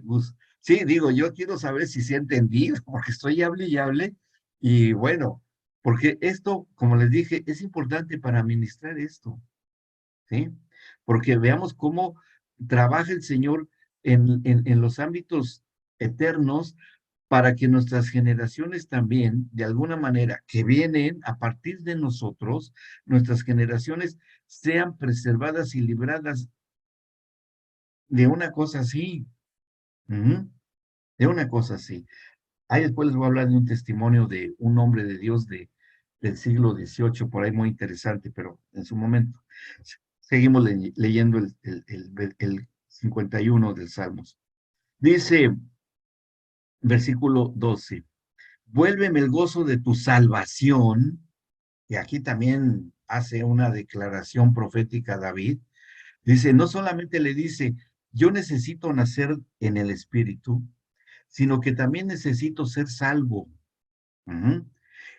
A: Gus. Sí, digo, yo quiero saber si se ha entendido, porque estoy hable y hable, y bueno, porque esto, como les dije, es importante para administrar esto, ¿sí? Porque veamos cómo trabaja el Señor en los ámbitos eternos para que nuestras generaciones también, de alguna manera, que vienen a partir de nosotros, nuestras generaciones sean preservadas y libradas de una cosa así. Ujú, de una cosa así. Ahí después les voy a hablar de un testimonio de un hombre de Dios del siglo XVIII, por ahí muy interesante, pero en su momento. Seguimos leyendo el 51 del Salmos. Dice, versículo 12, vuélveme el gozo de tu salvación, y aquí también hace una declaración profética a David. Dice, no solamente le dice, yo necesito nacer en el Espíritu, sino que también necesito ser salvo. Ujú.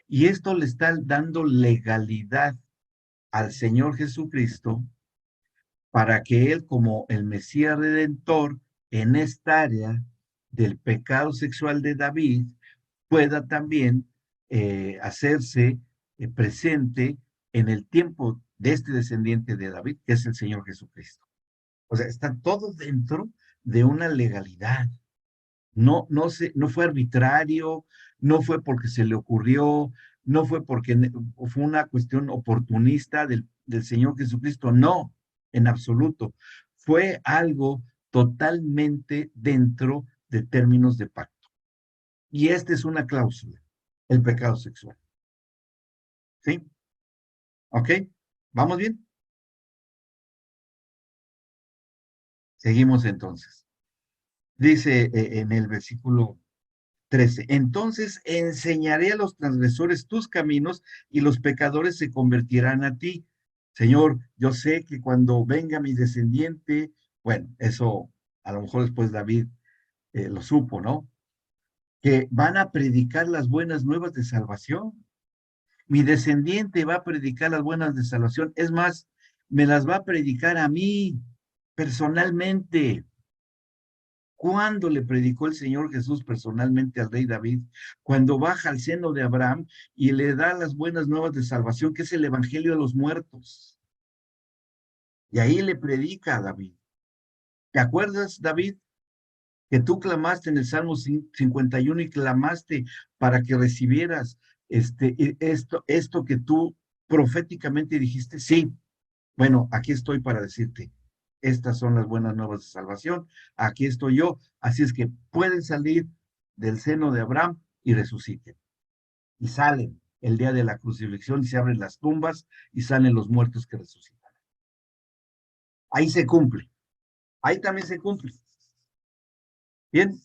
A: Y esto le está dando legalidad al Señor Jesucristo para que Él, como el Mesías Redentor, en esta área del pecado sexual de David, pueda también hacerse presente en el tiempo de este descendiente de David, que es el Señor Jesucristo. O sea, está todo dentro de una legalidad. No fue arbitrario, no fue porque se le ocurrió, no fue porque fue una cuestión oportunista del Señor Jesucristo, no, en absoluto. Fue algo totalmente dentro de términos de pacto. Y esta es una cláusula, el pecado sexual. ¿Sí? ¿Ok? ¿Vamos bien? Seguimos entonces. Dice en el versículo 13, entonces enseñaré a los transgresores tus caminos y los pecadores se convertirán a ti. Señor, yo sé que cuando venga mi descendiente, bueno, eso a lo mejor después David lo supo, ¿no? Que van a predicar las buenas nuevas de salvación. Mi descendiente va a predicar las buenas de salvación. Es más, me las va a predicar a mí personalmente. ¿Cuándo le predicó el Señor Jesús personalmente al rey David? Cuando baja al seno de Abraham y le da las buenas nuevas de salvación, que es el evangelio de los muertos. Y ahí le predica a David. ¿Te acuerdas, David, que tú clamaste en el Salmo 51 y clamaste para que recibieras esto que tú proféticamente dijiste? Sí. Bueno, aquí estoy para decirte, estas son las buenas nuevas de salvación, aquí estoy yo, así es que pueden salir del seno de Abraham y resuciten. Y salen el día de la crucifixión y se abren las tumbas y salen los muertos que resucitan. Ahí se cumple, ahí también se cumple. Bien,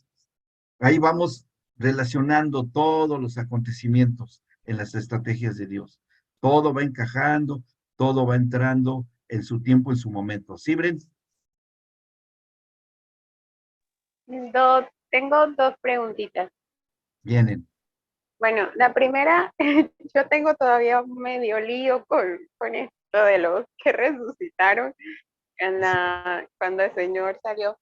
A: ahí vamos relacionando todos los acontecimientos en las estrategias de Dios. Todo va encajando, todo va entrando en su tiempo, en su momento. ¿Sí, Brent?
B: Tengo dos preguntitas.
A: Vienen.
B: Bueno, la primera, yo tengo todavía medio lío con esto de los que resucitaron cuando el Señor salió.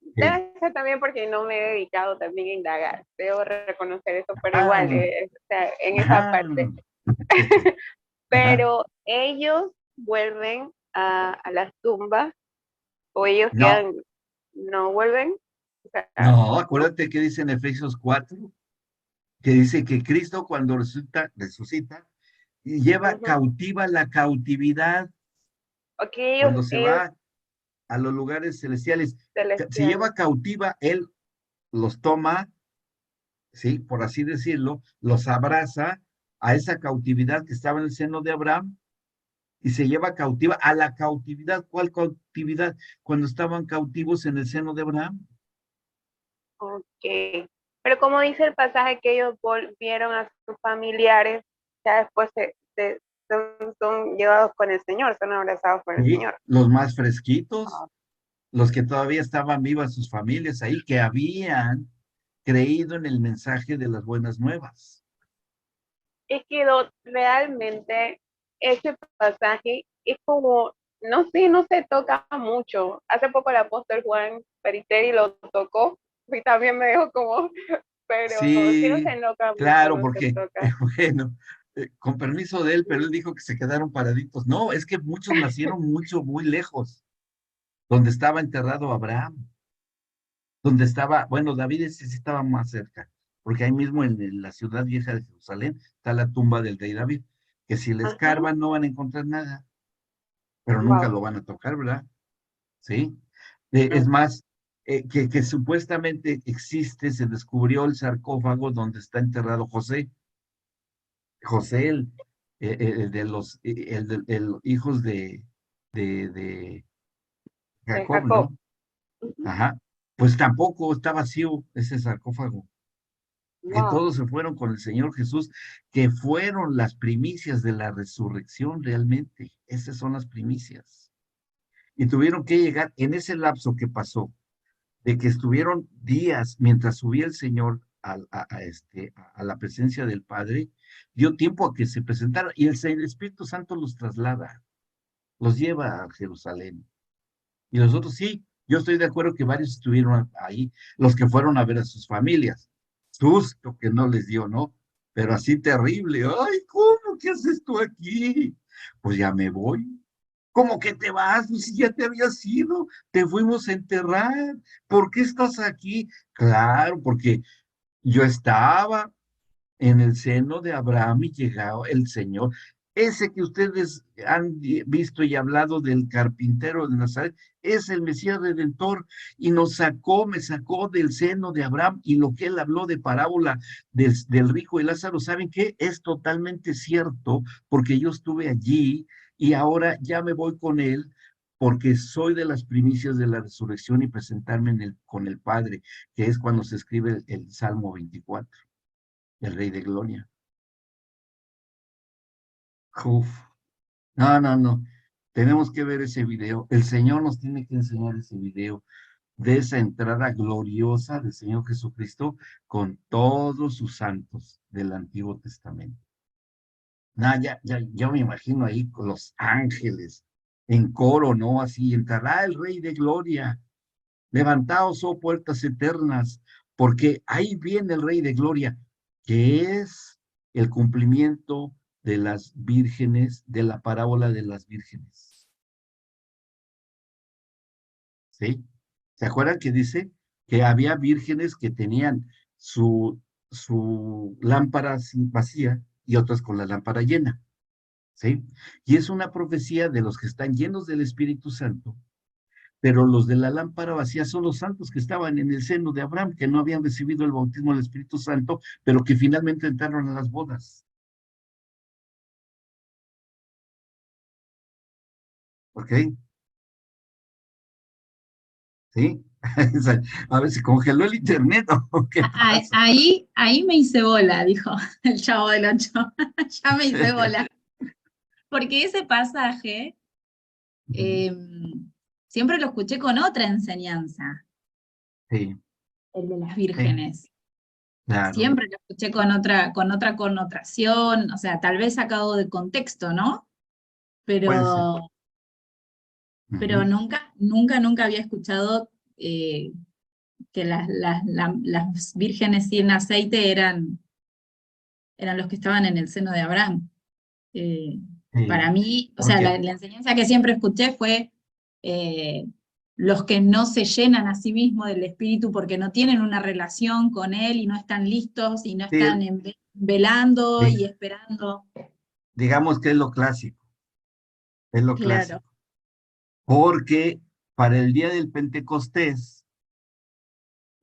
B: Debe ser también porque no me he dedicado también a indagar. Debo reconocer eso, pero igual, o sea, en esa parte. Pero ellos vuelven a las tumbas o ellos quedan, no vuelven. O sea,
A: no, acuérdate que dice en Efesios 4, que dice que Cristo cuando resucita, y lleva cautiva la cautividad.
B: Okay,
A: cuando se va a los lugares celestiales, se lleva cautiva, Él los toma, ¿sí? Por así decirlo, los abraza a esa cautividad que estaba en el seno de Abraham y se lleva cautiva a la cautividad. ¿Cuál cautividad? Cuando estaban cautivos en el seno de Abraham.
B: Ok, pero como dice el pasaje que ellos volvieron a sus familiares, ya después son llevados con el Señor, son abrazados por el Señor.
A: Los más fresquitos, los que todavía estaban vivas sus familias ahí, que habían creído en el mensaje de las buenas nuevas.
B: es que realmente ese pasaje es como, no sé, no se toca mucho. Hace poco el apóstol Juan Periteri lo tocó y también me dejó como, pero sí no
A: Sí,
B: se nota mucho,
A: claro,
B: no se
A: porque,
B: toca.
A: bueno, con permiso de él, pero él dijo que se quedaron paraditos. No, es que muchos nacieron muy lejos, donde estaba enterrado Abraham, donde estaba, bueno, David ese sí estaba más cerca, porque ahí mismo en la ciudad vieja de Jerusalén está la tumba del rey David, que si le
B: Ajá,
A: escarban no van a encontrar nada, pero nunca
B: wow.
A: lo van a tocar, ¿verdad? ¿Sí? Es más, que supuestamente existe, se descubrió el sarcófago donde está enterrado José. José, de los hijos de
B: De
A: Jacob,
B: Jacob.
A: ¿no? Ajá. Pues tampoco está vacío ese sarcófago. Que
B: Wow.
A: todos se fueron con el Señor Jesús, que fueron las primicias de la resurrección realmente. Esas son las primicias. Y tuvieron que llegar en ese lapso que pasó de que estuvieron días mientras subía el Señor a la presencia del Padre, dio tiempo a que se presentaran y el Espíritu Santo los traslada, los lleva a Jerusalén. Y los otros sí, yo estoy de acuerdo que varios estuvieron ahí, los que fueron a ver a sus familias. Susto que no les dio, ¿no? Pero así terrible. Ay, ¿cómo? ¿Qué haces tú aquí? Pues ya me voy. ¿Cómo que te vas? Pues si ya te habías ido, te fuimos a enterrar. ¿Por qué estás aquí? Claro, porque yo estaba en el seno de Abraham y llegado el Señor. Ese que ustedes han visto y hablado del carpintero de Nazaret, es el Mesías Redentor y nos sacó, me sacó del seno de Abraham y lo que él habló de parábola del rico y Lázaro, ¿saben qué? Es totalmente cierto porque yo estuve allí y ahora ya me voy con él porque soy de las primicias de la resurrección y presentarme con el Padre, que es cuando se escribe el Salmo 24, el Rey de Gloria. Uf. No, no, no. Tenemos que ver ese video. El Señor nos tiene que enseñar ese video de esa entrada gloriosa del Señor Jesucristo con todos sus santos del Antiguo Testamento. No, ya me imagino ahí con los ángeles en coro, ¿no? Así entrará el Rey de Gloria. Levantaos, oh puertas eternas, porque ahí viene el Rey de Gloria, que es el cumplimiento de las vírgenes, de la parábola de las vírgenes. ¿Sí? ¿Se acuerdan que dice que había vírgenes que tenían su lámpara vacía y otras con la lámpara llena? ¿Sí? Y es una profecía de los que están llenos del Espíritu Santo, pero los de la lámpara vacía son los santos que estaban en el seno de Abraham, que no habían recibido el bautismo del Espíritu Santo, pero que finalmente entraron a las bodas. ¿Ok? ¿Sí? A ver, se congeló el internet, ¿o qué pasa?
E: Ahí me hice bola, dijo el Chavo del Ocho. Ya me hice bola. Porque ese pasaje eh, siempre lo escuché con otra enseñanza,
A: Sí,
E: el de las
A: sí,
E: vírgenes.
A: claro.
E: Siempre lo escuché con otra connotación, o sea, tal vez sacado de contexto, ¿no?
A: Puede ser.
E: Pero, pero
A: Ujú.
E: nunca había escuchado que las vírgenes sin aceite eran los que estaban en el seno de Abraham. Eh, para
A: Sí,
E: mí, o sea,
A: porque,
E: la enseñanza que siempre escuché fue eh, los que no se llenan a sí mismos del Espíritu porque no tienen una relación con Él y no están listos y no están
A: sí,
E: velando y
A: di-
E: esperando.
A: digamos que es lo
E: Claro.
A: clásico. Porque para el día del Pentecostés,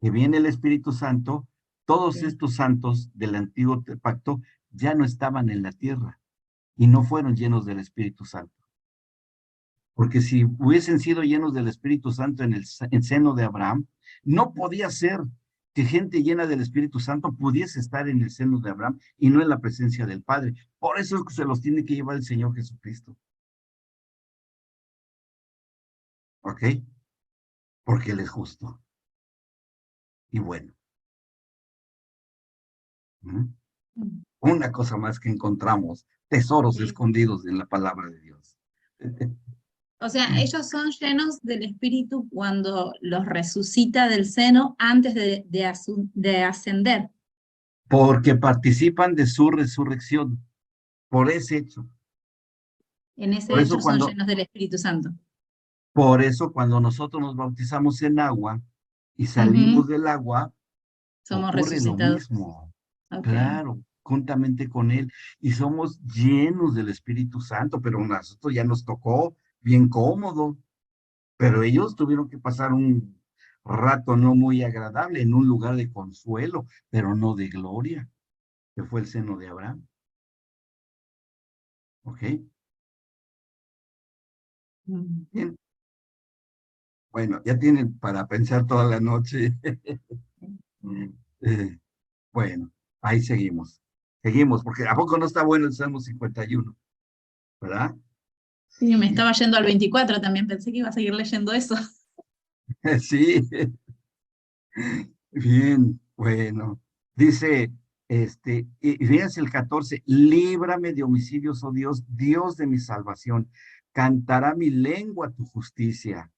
A: que viene el Espíritu Santo, todos
E: Sí.
A: estos santos del antiguo pacto ya no estaban en la tierra y no fueron llenos del Espíritu Santo. Porque si hubiesen sido llenos del Espíritu Santo en el seno de Abraham, no podía ser que gente llena del Espíritu Santo pudiese estar en el seno de Abraham y no en la presencia del Padre. Por eso es que se los tiene que llevar el Señor Jesucristo. ¿Ok? Porque Él es justo y bueno. ¿Mm? Una cosa más que encontramos, tesoros
E: Sí.
A: escondidos en la palabra de Dios.
E: O sea, ellos son llenos del Espíritu cuando los resucita del seno antes de ascender.
A: Porque participan de su resurrección, por ese hecho.
E: En
A: Por
E: ese
A: eso
E: hecho son
A: cuando,
E: llenos del Espíritu Santo.
A: por eso cuando nosotros nos bautizamos en agua y
E: Ujú.
A: salimos del agua,
E: Somos
A: ocurre lo
E: resucitados.
A: mismo.
E: Ok.
A: Claro, juntamente con Él. Y somos llenos del Espíritu Santo, pero a nosotros ya nos tocó bien cómodo. Pero ellos tuvieron que pasar un rato no muy agradable en un lugar de consuelo, pero no de gloria, que fue el seno de Abraham. ¿Ok? Bien. Bueno, ya tienen para pensar toda la noche. Eh, bueno, ahí seguimos. Seguimos, porque ¿a poco no está bueno el Salmo 51? ¿Verdad?
E: Sí, me estaba yendo al 24 también, pensé que iba a seguir leyendo eso.
A: Sí, bien, bueno. Dice, y fíjense el 14, líbrame de homicidios, oh Dios, Dios de mi salvación. Cantará mi lengua tu justicia.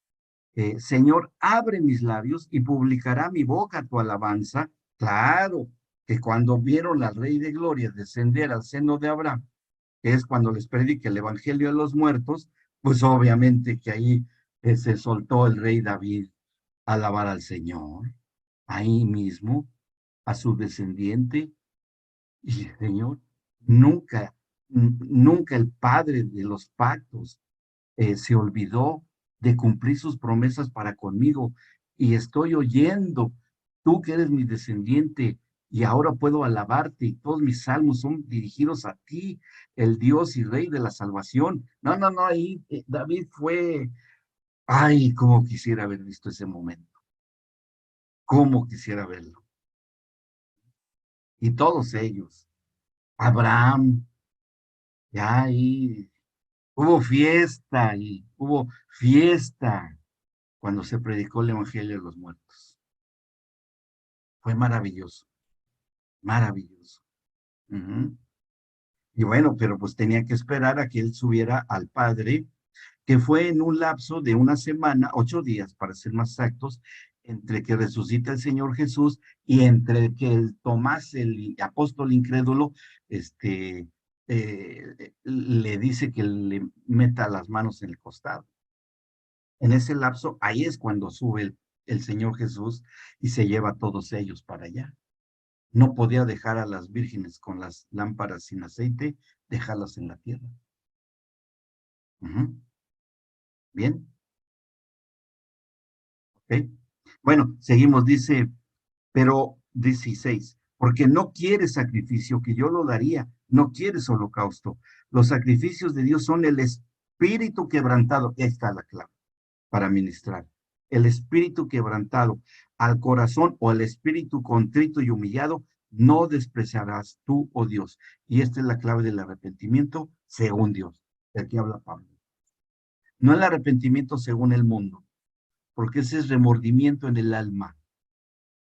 A: Señor, abre mis labios y publicará mi boca tu alabanza. Claro, que cuando vieron al Rey de Gloria descender al seno de Abraham, que es cuando les predique el Evangelio de los muertos, pues obviamente que ahí se soltó el rey David a alabar al Señor, ahí mismo, a su descendiente. Y Señor, nunca el Padre de los pactos se olvidó de cumplir sus promesas para conmigo. Y estoy oyendo, tú que eres mi descendiente, y ahora puedo alabarte, y todos mis salmos son dirigidos a ti, el Dios y Rey de la salvación. No, no, no, ahí David fue, ay, cómo quisiera haber visto ese momento, cómo quisiera verlo. Y todos ellos, Abraham, ya ahí hubo fiesta cuando se predicó el Evangelio de los muertos. Fue maravilloso, maravilloso. Ujú. Y bueno, pero pues tenía que esperar a que él subiera al Padre, que fue en un lapso de una semana, 8 días para ser más exactos, entre que resucita el Señor Jesús y entre que el Tomás, el apóstol incrédulo, le dice que le meta las manos en el costado. En ese lapso, ahí es cuando sube el Señor Jesús y se lleva a todos ellos para allá. No podía dejar a las vírgenes con las lámparas sin aceite, dejarlas en la tierra. Ujú. Bien, ok. Bueno, seguimos, dice, pero 16, porque no quieres sacrificio, que yo lo daría, no quieres holocausto. Los sacrificios de Dios son el espíritu quebrantado. Ahí está la clave para ministrar. El espíritu quebrantado al corazón o el espíritu contrito y humillado, no despreciarás tú, oh Dios. Y esta es la clave del arrepentimiento según Dios. De aquí habla Pablo. No el arrepentimiento según el mundo, porque ese es remordimiento en el alma,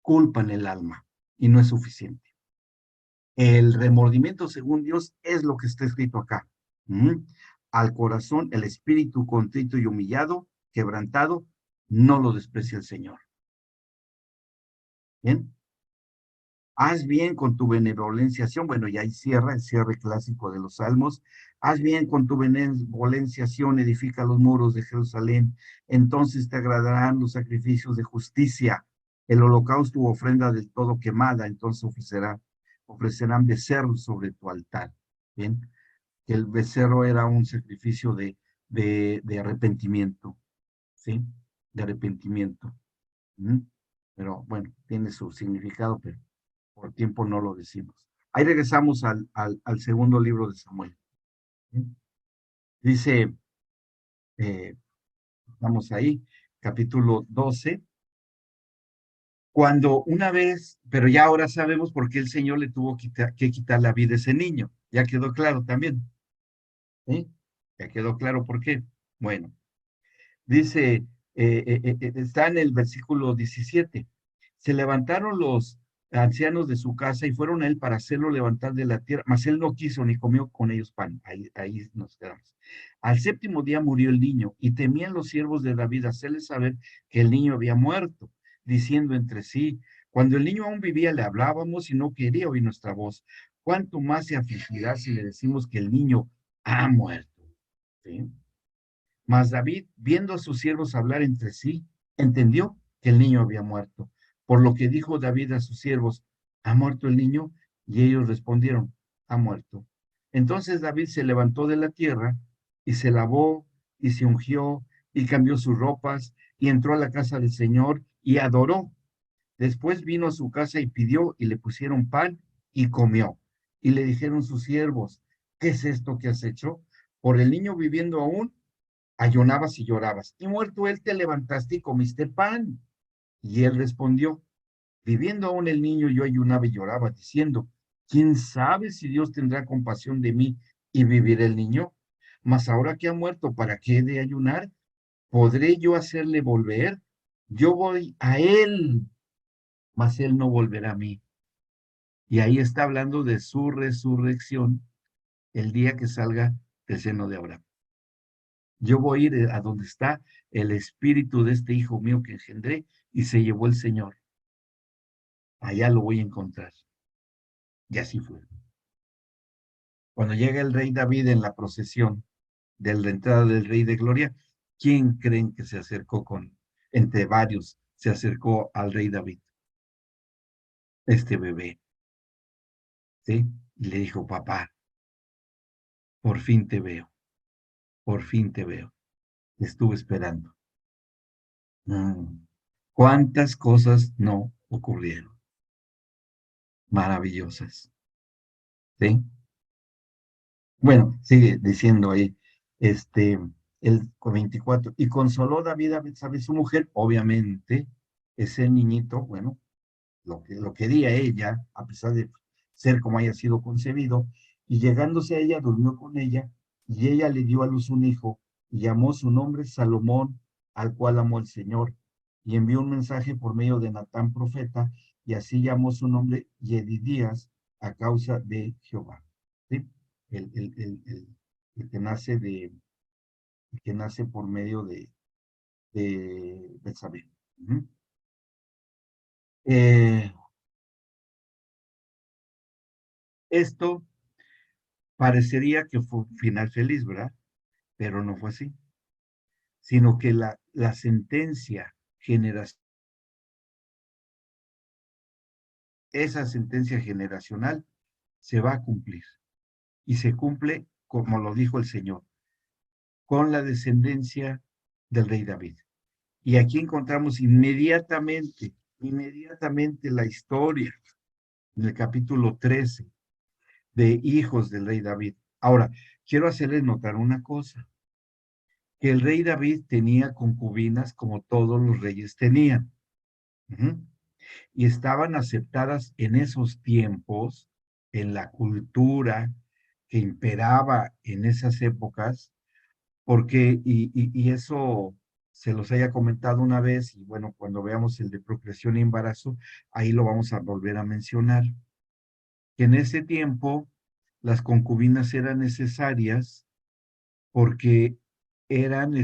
A: culpa en el alma, y no es suficiente. El remordimiento según Dios es lo que está escrito acá. Al corazón, el espíritu contrito y humillado, quebrantado, no lo desprecia el Señor. Bien. Haz bien con tu benevolenciación. Bueno, y ahí cierra el cierre clásico de los salmos. Haz bien con tu benevolenciación, edifica los muros de Jerusalén. Entonces te agradarán los sacrificios de justicia, el holocausto u ofrenda del todo quemada. Entonces ofrecerán becerros sobre tu altar. Bien, que el becerro era un sacrificio de arrepentimiento, ¿sí? De arrepentimiento. Pero bueno, tiene su significado, pero por tiempo no lo decimos. Ahí regresamos al segundo libro de Samuel. ¿Sí? Dice, vamos ahí, capítulo 12, cuando una vez, pero ya ahora sabemos por qué el Señor le tuvo que quitar la vida a ese niño. Ya quedó claro también. ¿Sí? Ya quedó claro por qué. Bueno, dice, está en el versículo 17. Se levantaron los ancianos de su casa y fueron a él para hacerlo levantar de la tierra, mas él no quiso ni comió con ellos pan. Ahí nos quedamos. Al séptimo día murió el niño y temían los siervos de David hacerle saber que el niño había muerto, diciendo entre sí, cuando el niño aún vivía le hablábamos y no quería oír nuestra voz. ¿Cuánto más se afligirá si le decimos que el niño ha muerto? ¿Sí? Mas David, viendo a sus siervos hablar entre sí, entendió que el niño había muerto. Por lo que dijo David a sus siervos, ¿ha muerto el niño? Y ellos respondieron, ha muerto. Entonces David se levantó de la tierra y se lavó y se ungió y cambió sus ropas y entró a la casa del Señor y adoró. Después vino a su casa y pidió y le pusieron pan y comió. Y le dijeron sus siervos, ¿qué es esto que has hecho? Por el niño viviendo aún, ayunabas y llorabas, y muerto él te levantaste y comiste pan. Y él respondió, viviendo aún el niño yo ayunaba y lloraba, diciendo, ¿quién sabe si Dios tendrá compasión de mí y vivirá el niño? Mas ahora que ha muerto, ¿para qué he de ayunar? ¿Podré yo hacerle volver? Yo voy a él, mas él no volverá a mí. Y ahí está hablando de su resurrección el día que salga del seno de Abraham. Yo voy a ir a donde está el espíritu de este hijo mío que engendré y se llevó el Señor. Allá lo voy a encontrar. Y así fue. Cuando llega el rey David en la procesión de la entrada del rey de gloria, ¿quién creen que se acercó entre varios, se acercó al rey David? Este bebé, ¿sí? Y le dijo, papá, por fin te veo, por fin te veo. Te estuve esperando. ¿Cuántas cosas no ocurrieron? Maravillosas, ¿sí? Bueno, sigue diciendo ahí, el 24, y consoló David a Betsabé, su mujer, obviamente, ese niñito, bueno, lo quería ella, a pesar de ser como haya sido concebido, y llegándose a ella, durmió con ella, y ella le dio a luz un hijo, y llamó su nombre Salomón, al cual amó el Señor, y envió un mensaje por medio de Natán profeta, y así llamó su nombre Yedidías, a causa de Jehová. ¿Sí? El que nace el que nace por medio de Betsabé. Esto parecería que fue un final feliz, ¿verdad? Pero no fue así, sino que la sentencia esa sentencia generacional se va a cumplir y se cumple como lo dijo el Señor, con la descendencia del rey David. Y aquí encontramos inmediatamente la historia en el capítulo 13 de hijos del rey David. Ahora, quiero hacerles notar una cosa, que el rey David tenía concubinas como todos los reyes tenían. Y estaban aceptadas en esos tiempos, en la cultura que imperaba en esas épocas, porque, y eso se los haya comentado una vez, y bueno, cuando veamos el de procreación y embarazo, ahí lo vamos a volver a mencionar, que en ese tiempo las concubinas eran necesarias porque eran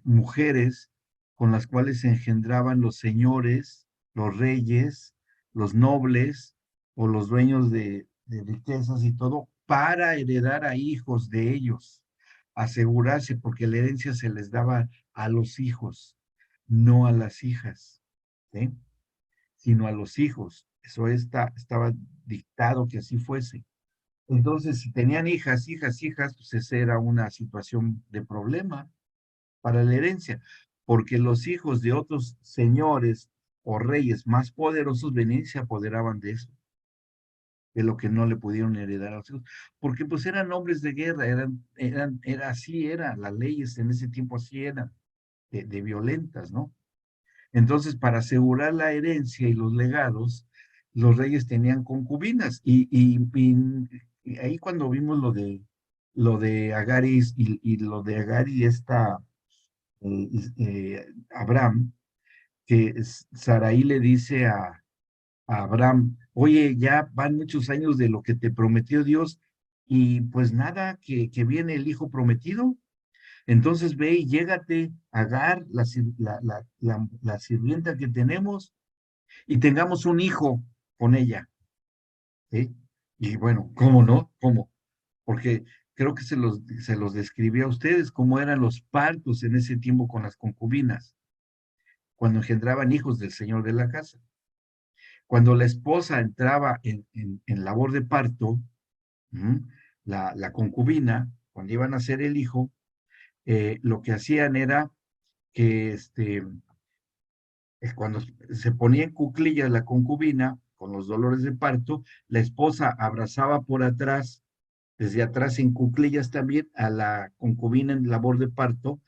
A: mujeres con las cuales se engendraban los señores, los reyes, los nobles o los dueños de riquezas y todo, para heredar a hijos de ellos, asegurarse, porque la herencia se les daba a los hijos, no a las hijas, ¿sí? Sino a los hijos. Eso estaba dictado que así fuese. Entonces, si tenían hijas, pues esa era una situación de problema para la herencia, porque los hijos de otros señores o reyes más poderosos venían y se apoderaban de eso, de lo que no le pudieron heredar a los hijos, porque pues eran hombres de guerra, así eran, las leyes en ese tiempo así eran, de violentas, ¿no? Entonces, para asegurar la herencia y los legados, los reyes tenían concubinas. Y ahí cuando vimos lo de Agar y lo de Agar y Abraham, que Sarai le dice a Abraham, oye, ya van muchos años de lo que te prometió Dios y pues nada, que viene el hijo prometido. Entonces ve y llégate, Agar, la sirvienta que tenemos, y tengamos un hijo con ella. ¿Sí? Y bueno, ¿cómo no? ¿Cómo? Porque creo que se los describí a ustedes cómo eran los partos en ese tiempo con las concubinas, cuando engendraban hijos del señor de la casa. Cuando la esposa entraba en labor de parto, la concubina, cuando iban a hacer el hijo, lo que hacían era que cuando se ponía en cuclillas la concubina, con los dolores de parto, la esposa abrazaba por atrás, desde atrás en cuclillas también, a la concubina en labor de parto,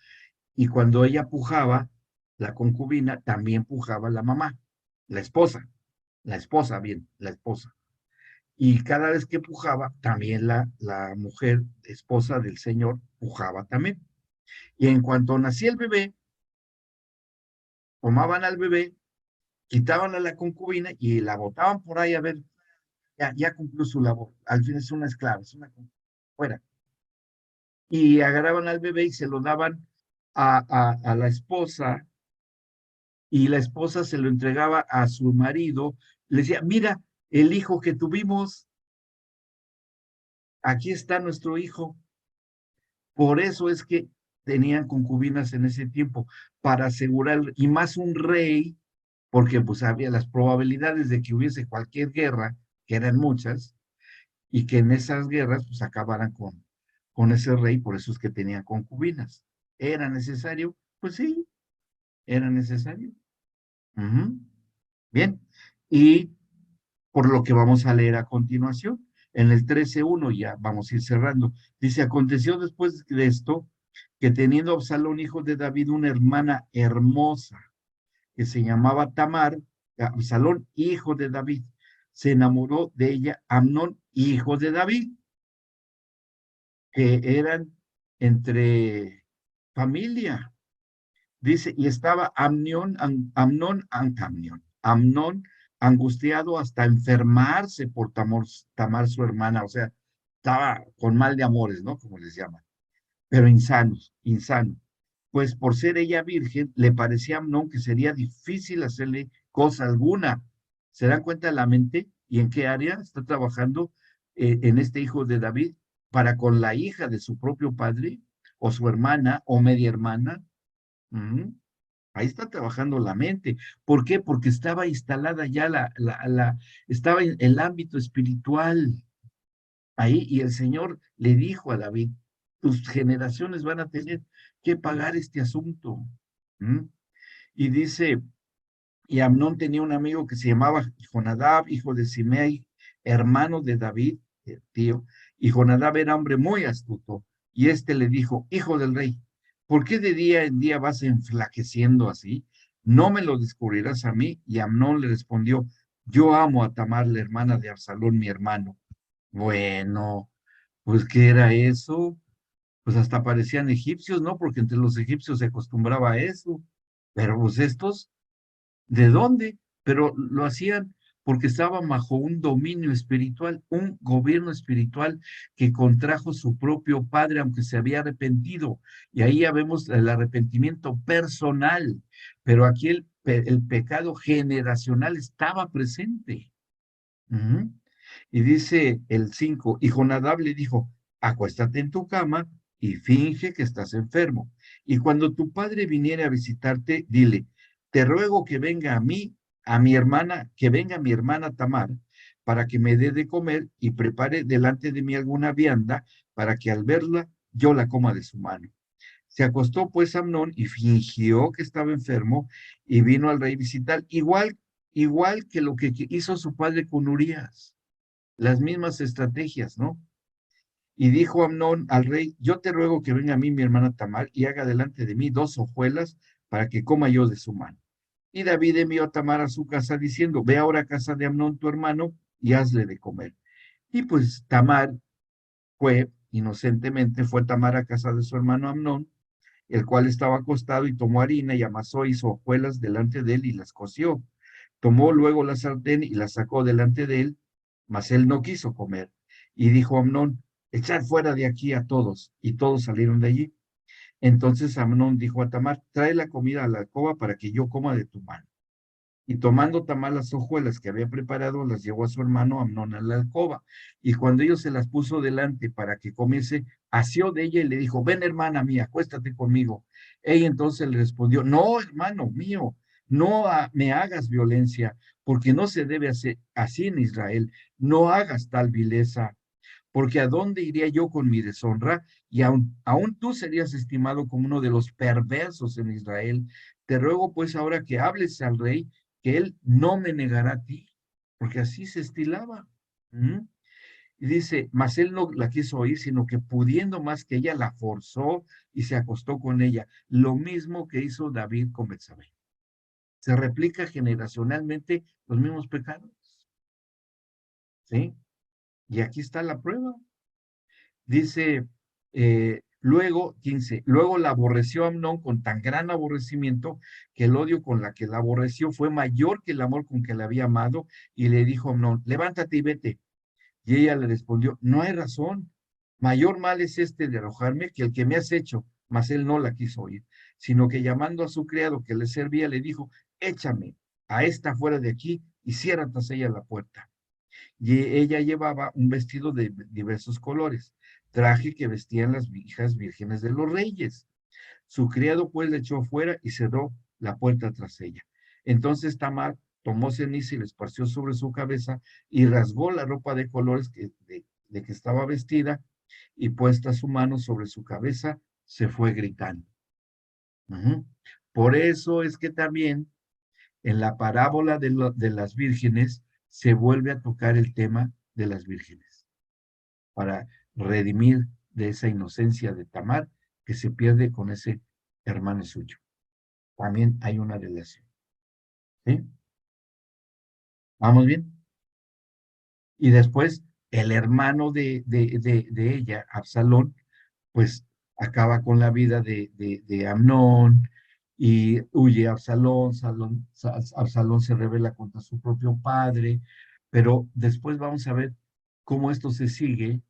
A: y cuando ella pujaba, la concubina también pujaba a la mamá, la esposa, bien, la esposa. Y cada vez que pujaba, también la mujer, esposa del señor, pujaba también. Y en cuanto nacía el bebé, tomaban al bebé, quitaban a la concubina y la botaban por ahí a ver, ya cumplió su labor. Al fin es una esclava, es una concubina, fuera. Y agarraban al bebé y se lo daban a la esposa, y la esposa se lo entregaba a su marido. Le decía, mira, el hijo que tuvimos, aquí está nuestro hijo. Por eso es que tenían concubinas en ese tiempo, para asegurar, y más un rey, porque pues había las probabilidades de que hubiese cualquier guerra, que eran muchas, y que en esas guerras pues acabaran con ese rey, por eso es que tenían concubinas. ¿Era necesario? Pues sí, era necesario. Ujú. Bien, y por lo que vamos a leer a continuación, en el 13:1 ya vamos a ir cerrando. Dice, aconteció después de esto, que teniendo Absalón, hijo de David, una hermana hermosa, que se llamaba Tamar, Absalón, hijo de David, se enamoró de ella Amnón, hijo de David, que eran entre familia. Dice, y estaba Amnón angustiado hasta enfermarse por Tamar su hermana, o sea, estaba con mal de amores, ¿no? Como les llaman, pero insano. Pues por ser ella virgen, le parecía a Amnón que sería difícil hacerle cosa alguna. ¿Se dan cuenta de la mente y en qué área está trabajando en este hijo de David para con la hija de su propio padre o su hermana o media hermana? Ujú. Ahí está trabajando la mente. ¿Por qué? Porque estaba instalada ya estaba en el ámbito espiritual ahí, y el Señor le dijo a David, tus generaciones van a tener que pagar este asunto. ¿Mm? Y dice, y Amnón tenía un amigo que se llamaba Jonadab, hijo de Simei, hermano de David, tío, y Jonadab era hombre muy astuto, y este le dijo, hijo del rey, ¿por qué de día en día vas enflaqueciendo así? ¿No me lo descubrirás a mí? Y Amnón le respondió, yo amo a Tamar, la hermana de Absalón, mi hermano. Bueno, pues, ¿qué era eso? Pues hasta parecían egipcios, ¿no? Porque entre los egipcios se acostumbraba a eso. Pero pues estos, ¿de dónde? Pero lo hacían porque estaban bajo un dominio espiritual, un gobierno espiritual que contrajo su propio padre, aunque se había arrepentido. Y ahí ya vemos el arrepentimiento personal, pero aquí el pecado generacional estaba presente. Ujú. Y dice el 5, y Jonadab le dijo, acuéstate en tu cama y finge que estás enfermo. Y cuando tu padre viniere a visitarte, dile, te ruego que venga a mí, a mi hermana, que venga mi hermana Tamar, para que me dé de comer y prepare delante de mí alguna vianda, para que al verla yo la coma de su mano. Se acostó pues Amnón y fingió que estaba enfermo y vino al rey visitar, igual que lo que hizo su padre con Urías, las mismas estrategias, ¿no? Y dijo Amnón al rey, yo te ruego que venga a mí mi hermana Tamar y haga delante de mí 2 hojuelas para que coma yo de su mano. Y David envió a Tamar a su casa diciendo, ve ahora a casa de Amnón tu hermano y hazle de comer. Y pues Tamar inocentemente fue Tamar a casa de su hermano Amnón, el cual estaba acostado, y tomó harina y amasó, hizo hojuelas delante de él y las coció. Tomó luego la sartén y la sacó delante de él, mas él no quiso comer. Y dijo a Amnón, echad fuera de aquí a todos. Y todos salieron de allí. Entonces Amnón dijo a Tamar, trae la comida a la alcoba para que yo coma de tu mano. Y tomando Tamar las hojuelas que había preparado, las llevó a su hermano Amnón a la alcoba. Y cuando ellos se las puso delante para que comiese, asió de ella y le dijo, ven hermana mía, acuéstate conmigo. Ella entonces le respondió, no, hermano mío, no me hagas violencia, porque no se debe hacer así en Israel. No hagas tal vileza, porque ¿a dónde iría yo con mi deshonra? Y aún tú serías estimado como uno de los perversos en Israel. Te ruego pues ahora que hables al rey, que él no me negará a ti, porque así se estilaba. ¿Mm? Y dice, mas él no la quiso oír, sino que pudiendo más que ella, la forzó y se acostó con ella. Lo mismo que hizo David con Betsabé. Se replica generacionalmente los mismos pecados. ¿Sí? Y aquí está la prueba. Dice, luego, 15, luego la aborreció Amnón con tan gran aborrecimiento que el odio con la que la aborreció fue mayor que el amor con que la había amado, y le dijo a Amnón, levántate y vete. Y ella le respondió, no hay razón, mayor mal es este de arrojarme que el que me has hecho, mas él no la quiso oír, sino que llamando a su criado que le servía, le dijo, échame a esta fuera de aquí y cierra tras ella la puerta. Y ella llevaba un vestido de diversos colores, traje que vestían las hijas vírgenes de los reyes. Su criado pues le echó fuera y cerró la puerta tras ella. Entonces Tamar tomó ceniza y le esparció sobre su cabeza y rasgó la ropa de colores de que estaba vestida, y puesta su mano sobre su cabeza, se fue gritando. Por eso es que también en la parábola de las vírgenes se vuelve a tocar el tema de las vírgenes, para redimir de esa inocencia de Tamar que se pierde con ese hermano suyo. También hay una relación. ¿Sí? ¿Vamos bien? Y después el hermano de ella, Absalón, pues acaba con la vida de Amnón y huye a Absalón. Absalón se rebela contra su propio padre, pero después vamos a ver cómo esto se sigue,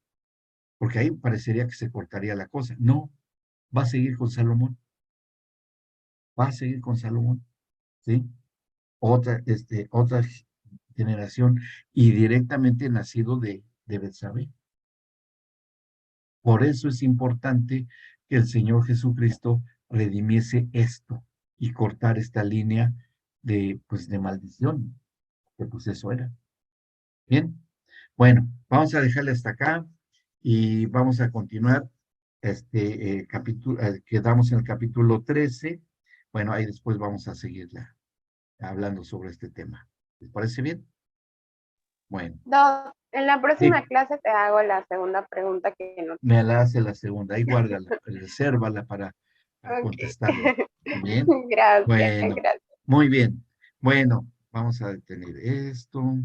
A: porque ahí parecería que se cortaría la cosa. No, va a seguir con Salomón, va a seguir con Salomón, ¿sí? Otra generación y directamente nacido de Betsabé. Por eso es importante que el Señor Jesucristo redimiese esto y cortar esta línea pues, de maldición, que pues eso era. Bien, bueno, vamos a dejarle hasta acá y vamos a continuar capítulo, quedamos en el capítulo 13. Bueno, ahí después vamos a seguir hablando sobre este tema. ¿Les parece bien? Bueno,
B: No, en la
A: sí,
B: próxima clase te hago la segunda pregunta que no.
A: me la hace la segunda, ahí guárdala, resérvala para
B: Ok.
A: contestarla. Bien,
B: Gracias,
A: bueno,
B: gracias.
A: muy bien. Bueno, vamos a detener esto.